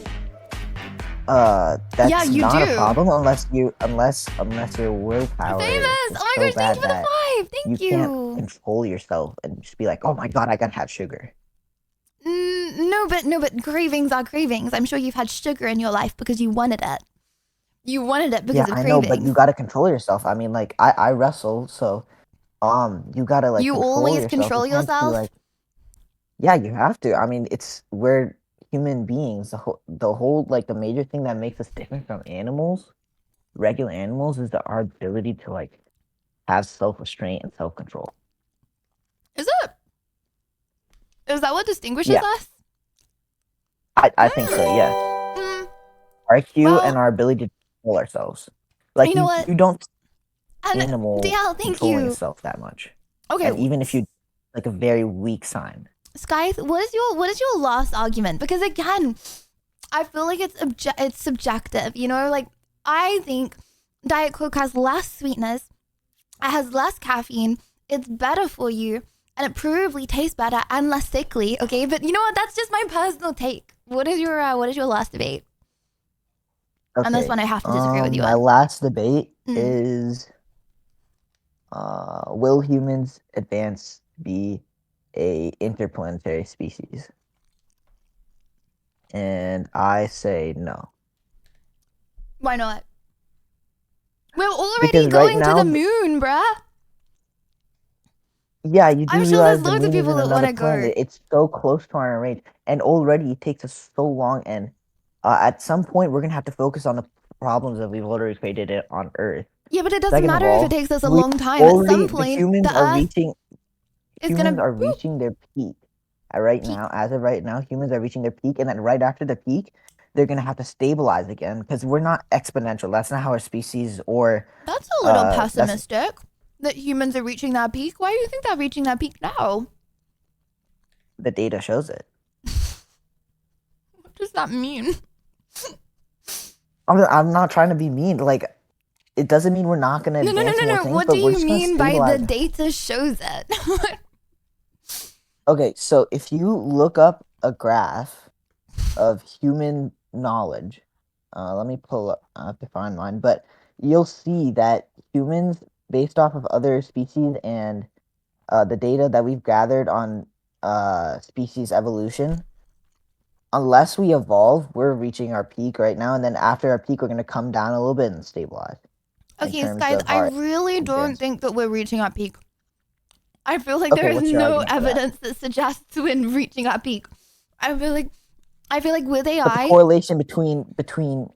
Speaker 9: That's not a problem unless your willpower
Speaker 1: famous.
Speaker 9: is
Speaker 1: Oh my gosh, thank you for the 5. Thank you.
Speaker 9: You can't control yourself and just be like, oh my god, I gotta have sugar.
Speaker 1: No, but cravings are cravings. I'm sure you've had sugar in your life because you wanted it. You wanted it because of cravings.
Speaker 9: Yeah, I know, but you gotta control yourself. I mean, like I wrestle, so you gotta like.
Speaker 1: You always control yourself.
Speaker 9: Yeah, you have to. I mean, we're human beings. The whole like the major thing that makes us different from animals, regular animals, is our ability to like have self-restraint and self-control.
Speaker 1: Is it? Is that what distinguishes
Speaker 9: Yeah.
Speaker 1: us?
Speaker 9: I think so, yeah. Our IQ
Speaker 1: Well,
Speaker 9: and our ability to control ourselves. Like
Speaker 1: you know what?
Speaker 9: you don't
Speaker 1: And
Speaker 9: animal
Speaker 1: DL, thank
Speaker 9: controlling
Speaker 1: you.
Speaker 9: itself that much.
Speaker 1: Okay.
Speaker 9: And even if you like a very weak sign.
Speaker 1: Sky, what is your last argument? Because again, I feel like it's subjective. You know, like I think Diet Coke has less sweetness, it has less caffeine, it's better for you, and it provably tastes better and less sickly. Okay, but you know what? That's just my personal take. What is your last debate?
Speaker 9: Okay.
Speaker 1: And this one I have to disagree with you
Speaker 9: My
Speaker 1: on.
Speaker 9: last debate is will humans advance to be a interplanetary species? And I say no.
Speaker 1: Why not? We're already
Speaker 9: Because right
Speaker 1: going to
Speaker 9: now
Speaker 1: the moon, bruh.
Speaker 9: Yeah, you do
Speaker 1: I'm sure
Speaker 9: realize
Speaker 1: there's
Speaker 9: the
Speaker 1: loads of
Speaker 9: moon is
Speaker 1: people
Speaker 9: in
Speaker 1: that
Speaker 9: another
Speaker 1: wanna go.
Speaker 9: planet. It's so close to our range, and already it takes us so long. And at some point, we're gonna have to focus on the problems that we've already created on Earth.
Speaker 1: Yeah, but it doesn't
Speaker 9: Second of
Speaker 1: matter if
Speaker 9: all,
Speaker 1: it takes us a
Speaker 9: we
Speaker 1: long time. At some
Speaker 9: already the
Speaker 1: point,
Speaker 9: humans
Speaker 1: the
Speaker 9: are
Speaker 1: Earth
Speaker 9: reaching.
Speaker 1: is
Speaker 9: Humans
Speaker 1: gonna
Speaker 9: are reaching their peak. Right now, as of right now, humans are reaching their peak, and then right after the peak, they're gonna have to stabilize again because we're not exponential. That's not how our species or.
Speaker 1: That's a little pessimistic. That humans are reaching that peak. Why do you think they're reaching that peak now?
Speaker 9: The data shows it.
Speaker 1: What does that mean?
Speaker 9: I'm not trying to be mean. Like, it doesn't mean we're not going to advance more things.
Speaker 1: What
Speaker 9: but
Speaker 1: do
Speaker 9: we're
Speaker 1: you
Speaker 9: just gonna
Speaker 1: mean by
Speaker 9: stabilize.
Speaker 1: the data shows it?
Speaker 9: Okay, so if you look up a graph of human knowledge, let me pull up. I have to find mine, but you'll see that humans, based off of other species and the data that we've gathered on species evolution, unless we evolve, we're reaching our peak right now, and then after our peak, we're going to come down a little bit and stabilize.
Speaker 1: Okay, guys, I really don't think that we're reaching our peak. I feel like there is no evidence that suggests we're reaching our peak. I feel like with AI,
Speaker 9: but the correlation between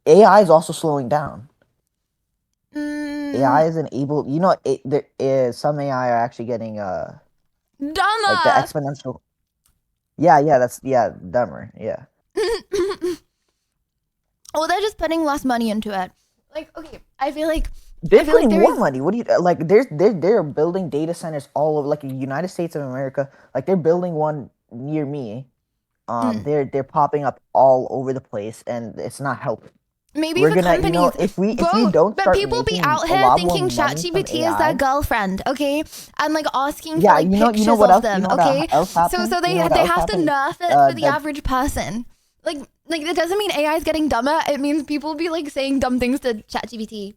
Speaker 9: AI is also slowing down. AI isn't able. You know, there is some AI are actually getting
Speaker 1: dumber.
Speaker 9: Like the exponential. Yeah, dumber. Yeah.
Speaker 1: Well, they're just putting less money into it. Like, okay, I feel like
Speaker 9: they're putting more money. What do you like? They're building data centers all over, like the United States of America. Like they're building one near me. They're popping up all over the place, and it's not helping.
Speaker 1: Maybe
Speaker 9: we're
Speaker 1: for
Speaker 9: gonna,
Speaker 1: companies,
Speaker 9: you know, if we don't
Speaker 1: but
Speaker 9: start
Speaker 1: people be
Speaker 9: making
Speaker 1: out here thinking ChatGPT is their girlfriend, okay, and like asking for like pictures of them, okay. So they have to nerf it for the average person. Like that doesn't mean AI is getting dumber. It means people be like saying dumb things to ChatGPT.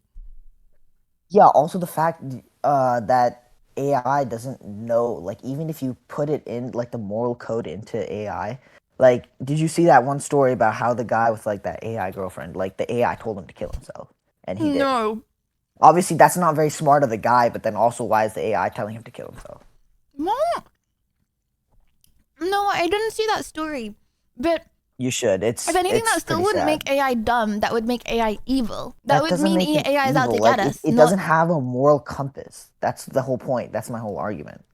Speaker 9: Yeah. Also, the fact that AI doesn't know, like, even if you put it in, like, the moral code into AI, like, did you see that one story about how the guy with like that AI girlfriend, like the AI told him to kill himself, and he did.
Speaker 1: No.
Speaker 9: Obviously, that's not very smart of the guy, but then also, why is the AI telling him to kill himself?
Speaker 1: What? No, I didn't see that story, but.
Speaker 9: You should. If
Speaker 1: anything, that still wouldn't make AI dumb. That would make AI evil. That would mean AI is out to get us.
Speaker 9: It doesn't have a moral compass. That's the whole point. That's my whole argument.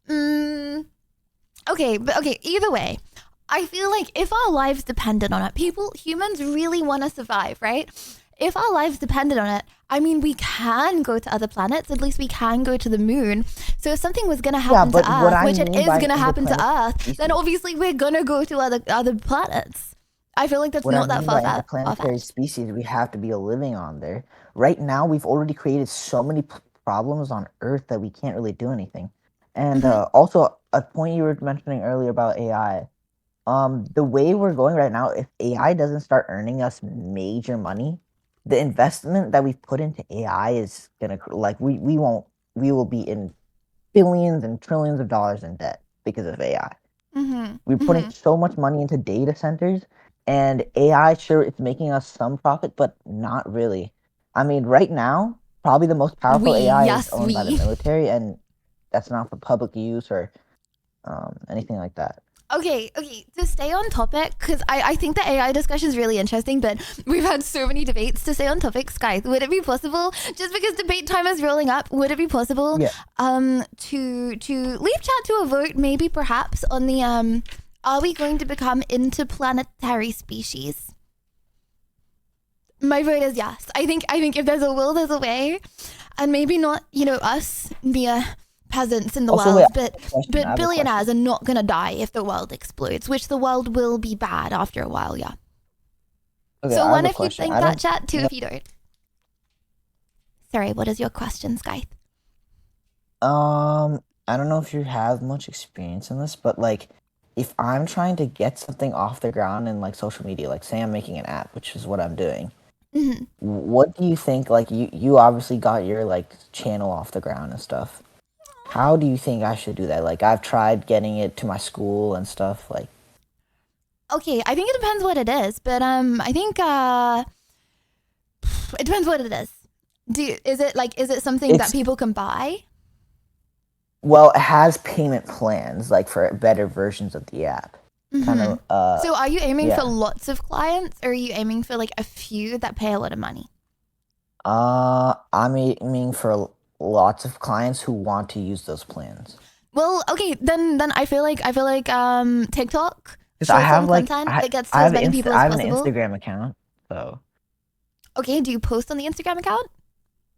Speaker 1: Okay, but either way, I feel like if our lives depended on it, humans really want to survive, right? If our lives depended on it, I mean, we can go to other planets. At least we can go to the moon. So if something was going to happen to Earth, which it is going to happen to Earth, then obviously we're going to go to other planets. I feel like that's not that far fetched.
Speaker 9: Interplanetary species, we have to be living on there. Right now, we've already created so many problems on Earth that we can't really do anything. And also, a point you were mentioning earlier about AI. The way we're going right now, if AI doesn't start earning us major money, the investment that we've put into AI is gonna, like, we will be in billions and trillions of dollars in debt because of AI. We're putting so much money into data centers, and AI, sure, it's making us some profit, but not really. I mean, right now, probably the most powerful AI is owned by the military, and that's not for public use or anything like that.
Speaker 1: Okay, to stay on topic, because I think the AI discussion is really interesting, but we've had so many debates. To stay on topic, Sky, would it be possible, just because debate time is rolling up, would it be possible to leave chat to a vote, maybe perhaps on the are we going to become interplanetary species? My vote is yes. I think if there's a will, there's a way. And maybe not, us mere peasants in the world, but billionaires are not gonna die if the world explodes, which the world will be bad after a while, yeah.
Speaker 9: Okay,
Speaker 1: so one if you
Speaker 9: question.
Speaker 1: think that, chat, two if you don't. Sorry, what is your question, Sky?
Speaker 9: I don't know if you have much experience in this, but like, if I'm trying to get something off the ground in like social media, like say I'm making an app, which is what I'm doing.
Speaker 1: Mm-hmm.
Speaker 9: What do you think? Like, you obviously got your like channel off the ground and stuff. How do you think I should do that? Like, I've tried getting it to my school and stuff. Like,
Speaker 1: okay, I think it depends what it is, but I think it depends what it is. Is it something that people can buy?
Speaker 9: Well, it has payment plans, like for better versions of the app.
Speaker 1: Mm-hmm.
Speaker 9: Kind of.
Speaker 1: So are you aiming for lots of clients, or are you aiming for like a few that pay a lot of money?
Speaker 9: I'm aiming for lots of clients who want to use those plans.
Speaker 1: Well, okay, then I feel like TikTok.
Speaker 9: Because I have like
Speaker 1: content that gets to as many people as possible.
Speaker 9: I have an Instagram account, so.
Speaker 1: Okay, do you post on the Instagram account?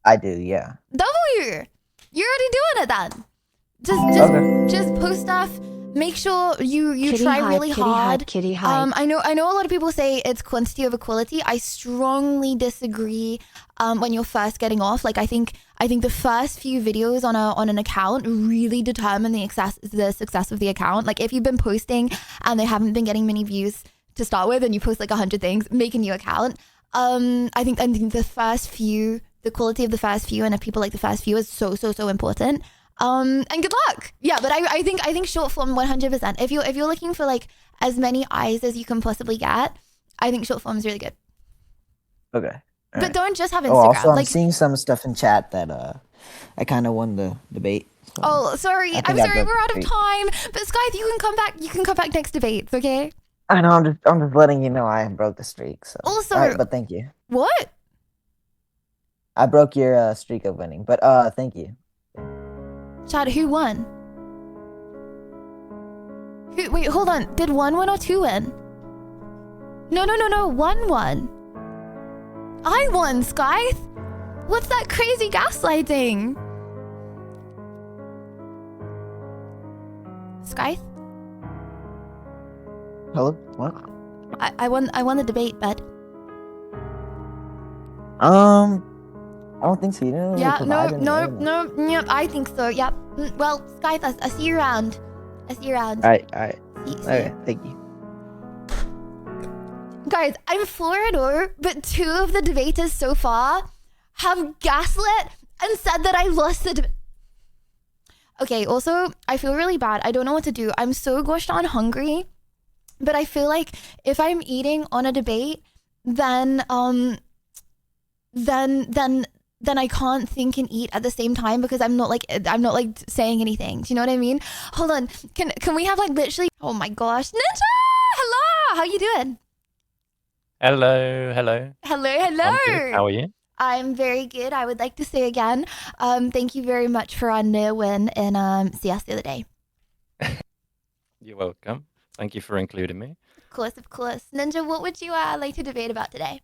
Speaker 9: I do, yeah.
Speaker 1: W, you're already doing it then. Just post stuff. Make sure you try really hard.
Speaker 10: Kitty hide.
Speaker 1: I know a lot of people say it's quantity over quality. I strongly disagree. When you're first getting off, like I think the first few videos on an account really determine the success of the account. Like if you've been posting and they haven't been getting many views to start with, and you post like 100 things, make a new account. I think the first few, the quality of the first few, and if people like the first few is so important. And good luck. Yeah, but I think short form 100%. If you're looking for like as many eyes as you can possibly get, I think short form is really good.
Speaker 9: Okay.
Speaker 1: But don't just have Instagram.
Speaker 9: Also, I'm seeing some stuff in chat that I kind of won the debate. So
Speaker 1: I'm sorry, we're out of time. But Skype, you can come back. You can come back next debates, okay?
Speaker 9: I know. I'm just letting you know I broke the streak. So
Speaker 1: also,
Speaker 9: right, but thank you.
Speaker 1: What?
Speaker 9: I broke your streak of winning, but thank you.
Speaker 1: Chad, who won? Wait, hold on. Did one win or two win? No. One won. I won, Skyth. What's that crazy gaslighting? Skyth?
Speaker 9: Hello? What?
Speaker 1: I won the debate, bud.
Speaker 9: I don't think so. You didn't really
Speaker 1: no. Yep, I think so. Yep. Well, Skyth, I see you around.
Speaker 9: All right. Okay, thank you.
Speaker 1: Guys, I'm floored, but two of the debaters so far have gaslit and said that I lost the debate. Okay, also, I feel really bad. I don't know what to do. I'm so gosh darn hungry, but I feel like if I'm eating on a debate, then I can't think and eat at the same time because I'm not like saying anything. Do you know what I mean? Hold on. Can we have like literally? Oh my gosh, Ninja! Hello, how you doing?
Speaker 11: Hello.
Speaker 1: Hello.
Speaker 11: I'm good. How are you?
Speaker 1: I'm very good. I would like to say again, thank you very much for our near win in CS the other day.
Speaker 11: You're welcome. Thank you for including me.
Speaker 1: Of course. Ninja, what would you like to debate about today?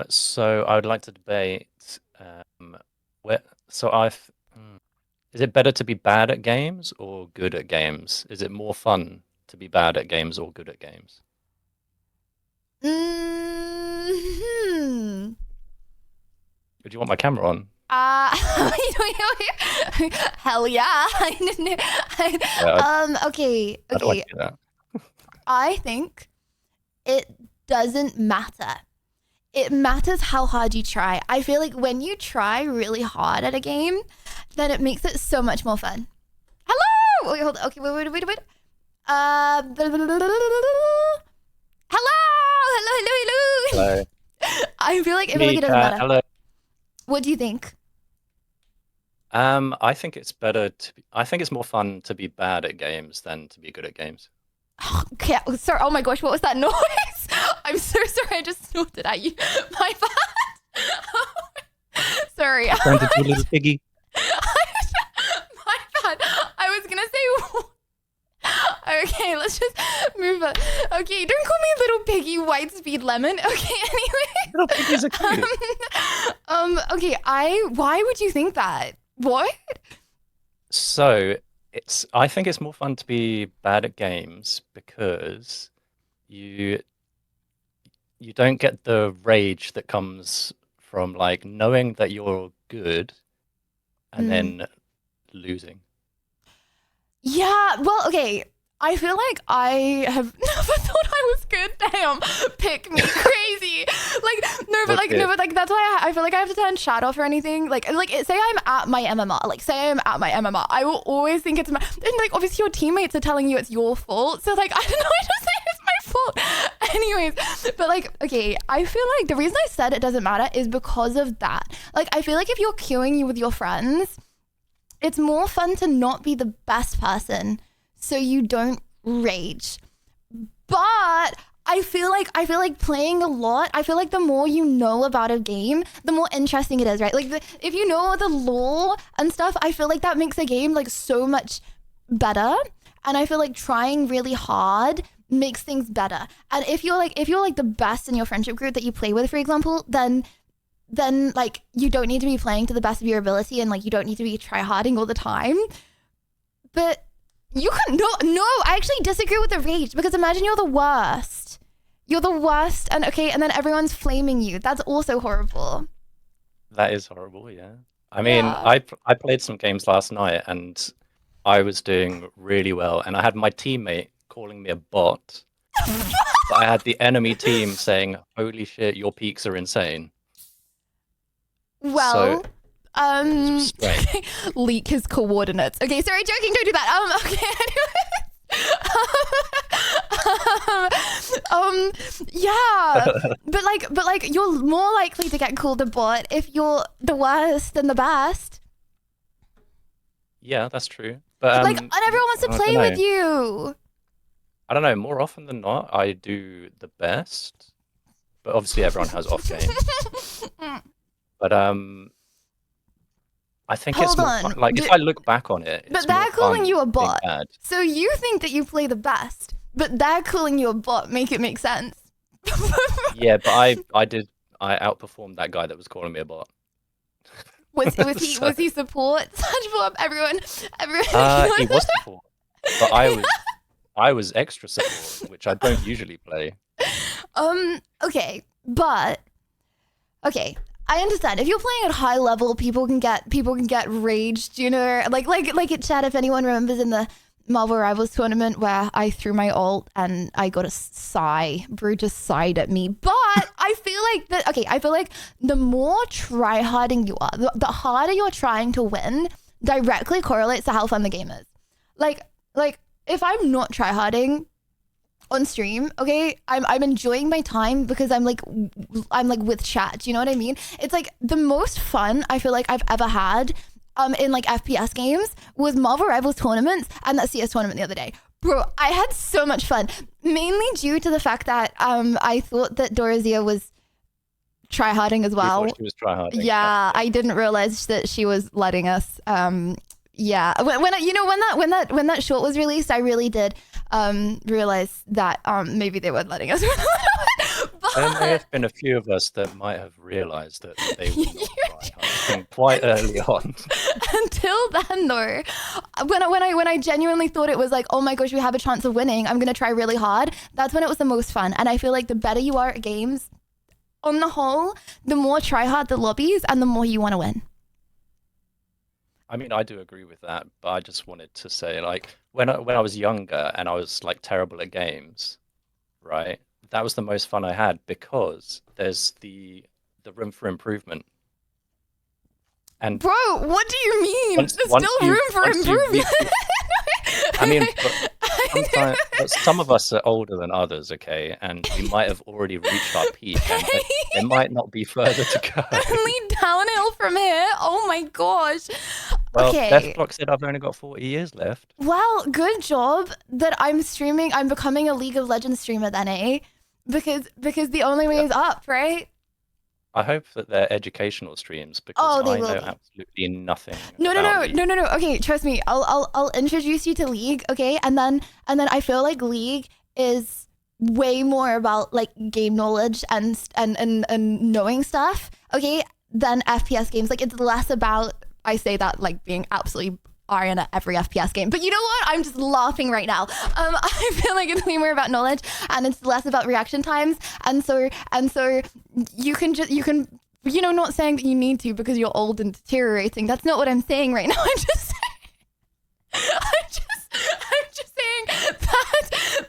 Speaker 11: So I would like to debate is it better to be bad at games or good at games? Is it more fun to be bad at games or good at games? Do you want my camera on?
Speaker 1: Hell yeah. Okay.
Speaker 11: How do I do that?
Speaker 1: I think it doesn't matter. It matters how hard you try. I feel like when you try really hard at a game, then it makes it so much more fun. Hello! Wait, hold on. Okay, wait. Hello. I feel like it doesn't matter.
Speaker 11: Hello.
Speaker 1: What do you think?
Speaker 11: I think it's better to. I think it's more fun to be bad at games than to be good at games.
Speaker 1: Okay, sorry. Oh my gosh, what was that noise? I'm so sorry. I just snorted at you. My bad. Sorry.
Speaker 11: Trying to do a little piggy.
Speaker 1: My bad. I was gonna say. Okay, let's just move on. Okay, don't call me little piggy white speed lemon. Okay, anyway.
Speaker 11: Little piggies are cute.
Speaker 1: Okay, why would you think that? What?
Speaker 11: So I think it's more fun to be bad at games because you don't get the rage that comes from like knowing that you're good and then losing.
Speaker 1: Yeah, well, okay. I feel like I have never thought I was good. Damn, pick me crazy. Like that's why I feel like I have to turn chat off or anything. Say I'm at my MMR. I will always think it's my. And like obviously your teammates are telling you it's your fault. So like I don't know. I just say it's my fault. Anyways, but like okay, I feel like the reason I said it doesn't matter is because of that. Like I feel like if you're queuing you with your friends, it's more fun to not be the best person so you don't rage. But I feel like playing a lot, I feel like the more you know about a game, the more interesting it is, right? Like if you know the lore and stuff, I feel like that makes a game like so much better. And I feel like trying really hard makes things better. And if you're like the best in your friendship group that you play with, for example, then like you don't need to be playing to the best of your ability and like you don't need to be try-harding all the time. But you can no, I actually disagree with the rage because imagine you're the worst. You're the worst and then everyone's flaming you. That's also horrible.
Speaker 11: That is horrible, yeah. I mean, I played some games last night and I was doing really well and I had my teammate calling me a bot. But I had the enemy team saying, "Holy shit, your peaks are insane."
Speaker 1: Well,
Speaker 11: so,
Speaker 1: leak his coordinates. Okay, sorry, joking, don't do that. Yeah, but like you're more likely to get called a bot if you're the worst and the best.
Speaker 11: Yeah, that's true. But
Speaker 1: like, and everyone wants to play with you.
Speaker 11: I don't know. More often than not, I do the best. But obviously, everyone has off games. But I think it's more fun. Like if I look back on it,
Speaker 1: but they're calling you a bot. So you think that you play the best, but they're calling you a bot. Make it make sense.
Speaker 11: Yeah, but I outperformed that guy that was calling me a bot.
Speaker 1: Was he support? Everyone.
Speaker 11: He was support, but I was extra support, which I don't usually play.
Speaker 1: Okay, but okay. I understand. If you're playing at high level, people can get raged, you know, like at chat. If anyone remembers in the Marvel Rivals tournament where I threw my ult and I got a sigh, Brew just sighed at me. But I feel like that. Okay, I feel like the more try-harding you are, the harder you're trying to win, directly correlates to how fun the game is. Like if I'm not try-harding on stream, okay, I'm enjoying my time because I'm like with chat. Do you know what I mean? It's like the most fun I feel like I've ever had in like FPS games was Marvel Rivals tournaments and that CS tournament the other day. Bro, I had so much fun, mainly due to the fact that I thought that Dorazia was tryharding as well.
Speaker 11: She was tryharding.
Speaker 1: Yeah, I didn't realize that she was letting us. Yeah, when that short was released, I really did realize that maybe they weren't letting us.
Speaker 11: There may have been a few of us that might have realized that they were not tryharding quite early on.
Speaker 1: Until then, though, when I genuinely thought it was like, oh my gosh, we have a chance of winning, I'm gonna try really hard. That's when it was the most fun, and I feel like the better you are at games, on the whole, the more try hard the lobbies, and the more you want to win.
Speaker 11: I mean, I do agree with that, but I just wanted to say, like, when I was younger and I was like terrible at games, right? That was the most fun I had because there's the room for improvement. And
Speaker 1: bro, what do you mean? There's still room for improvement.
Speaker 11: I mean, but some of us are older than others, okay? And we might have already reached our peak, and there might not be further to go.
Speaker 1: Only downhill from here. Oh my gosh.
Speaker 11: Well,
Speaker 1: Okay.
Speaker 11: Deathblock said I've only got 40 years left.
Speaker 1: Well, good job that I'm becoming a League of Legends streamer then, eh? Because the only way is up, right?
Speaker 11: I hope that they're educational streams because
Speaker 1: they
Speaker 11: I
Speaker 1: will
Speaker 11: know
Speaker 1: be.
Speaker 11: absolutely nothing.
Speaker 1: No.
Speaker 11: about League.
Speaker 1: No. Okay, trust me. I'll introduce you to League, okay? And then I feel like League is way more about like game knowledge and knowing stuff, okay, than FPS games. Like it's less about, I say that like being absolutely Aryan at every FPS game, but you know what? I'm just laughing right now. I feel like it's way more about knowledge and it's less about reaction times, and so you can not saying that you need to because you're old and deteriorating. That's not what I'm saying right now. I'm just saying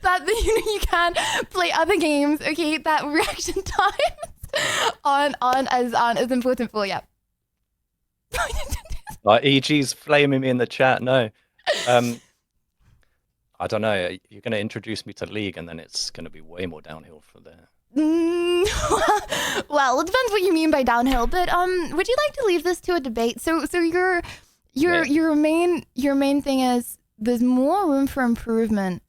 Speaker 1: that you can play other games, okay, that reaction times aren't as important for you.
Speaker 11: EG's flaming me in the chat. No, I don't know. You're going to introduce me to League, and then it's going to be way more downhill from there.
Speaker 1: Well, it depends what you mean by downhill. But would you like to leave this to a debate? So your main thing is there's more room for improvement,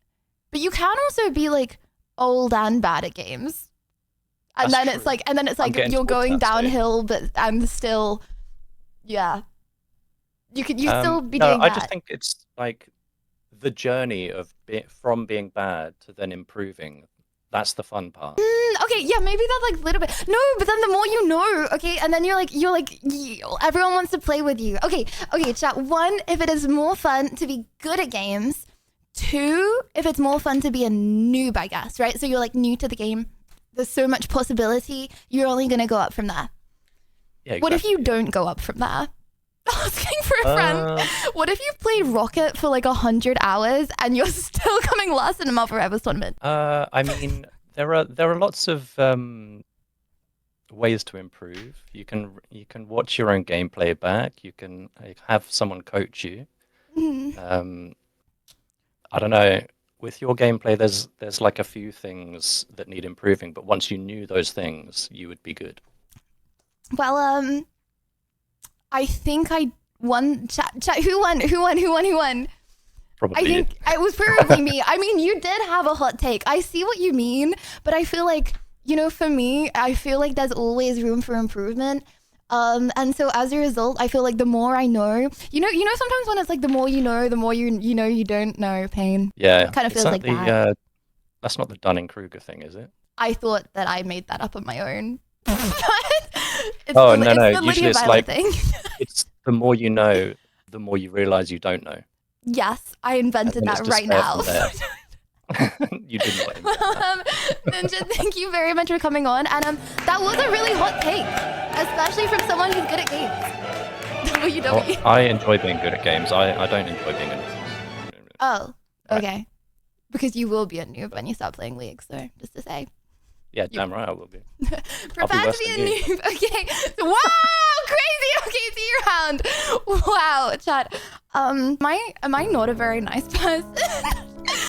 Speaker 1: but you can also be like old and bad at games, and then it's like you're going downhill, but I'm still, yeah. You still be doing that.
Speaker 11: I just think it's like the journey of from being bad to then improving. That's the fun part.
Speaker 1: Okay, yeah, maybe that's like a little bit. No, but then the more you know, okay, and then you're like, everyone wants to play with you. Okay, chat. 1, if it is more fun to be good at games. 2, if it's more fun to be a noob, I guess, right? So you're like new to the game. There's so much possibility. You're only gonna go up from there.
Speaker 11: Yeah, exactly.
Speaker 1: What if you don't go up from there? Asking for a friend. What if you've played Rocket for like 100 hours and you're still coming last in a Marvel Rebels tournament?
Speaker 11: I mean, there are lots of ways to improve. You can watch your own gameplay back. You can have someone coach you. I don't know. With your gameplay, there's like a few things that need improving, but once you knew those things, you would be good.
Speaker 1: Well, I think I won. Chat. Who won?
Speaker 11: Probably
Speaker 1: I think it was probably me. I mean, you did have a hot take. I see what you mean, but I feel like, for me, I feel like there's always room for improvement. And so as a result, I feel like the more I know, sometimes when it's like the more you know, the more you don't know pain.
Speaker 11: Yeah,
Speaker 1: it kind of feels like that.
Speaker 11: That's not the Dunning-Kruger thing, is it?
Speaker 1: I thought that I made that up on my own.
Speaker 11: No.
Speaker 1: It's
Speaker 11: Usually it's like
Speaker 1: thing.
Speaker 11: it's the more you know, the more you realize you don't know.
Speaker 1: Yes, I invented that right now.
Speaker 11: You did not.
Speaker 1: Ninja, thank you very much for coming on, and that was a really hot take, especially from someone who's good at games. WW.
Speaker 11: Well, I enjoy being good at games. I don't enjoy being a noob.
Speaker 1: Oh, okay. Because you will be a noob when you start playing League. So just to say.
Speaker 11: Yeah, damn right I will be.
Speaker 1: Prepare to be a noob. Okay. Wow, crazy. Okay, see you around. Wow, chat. Am I not a very nice person?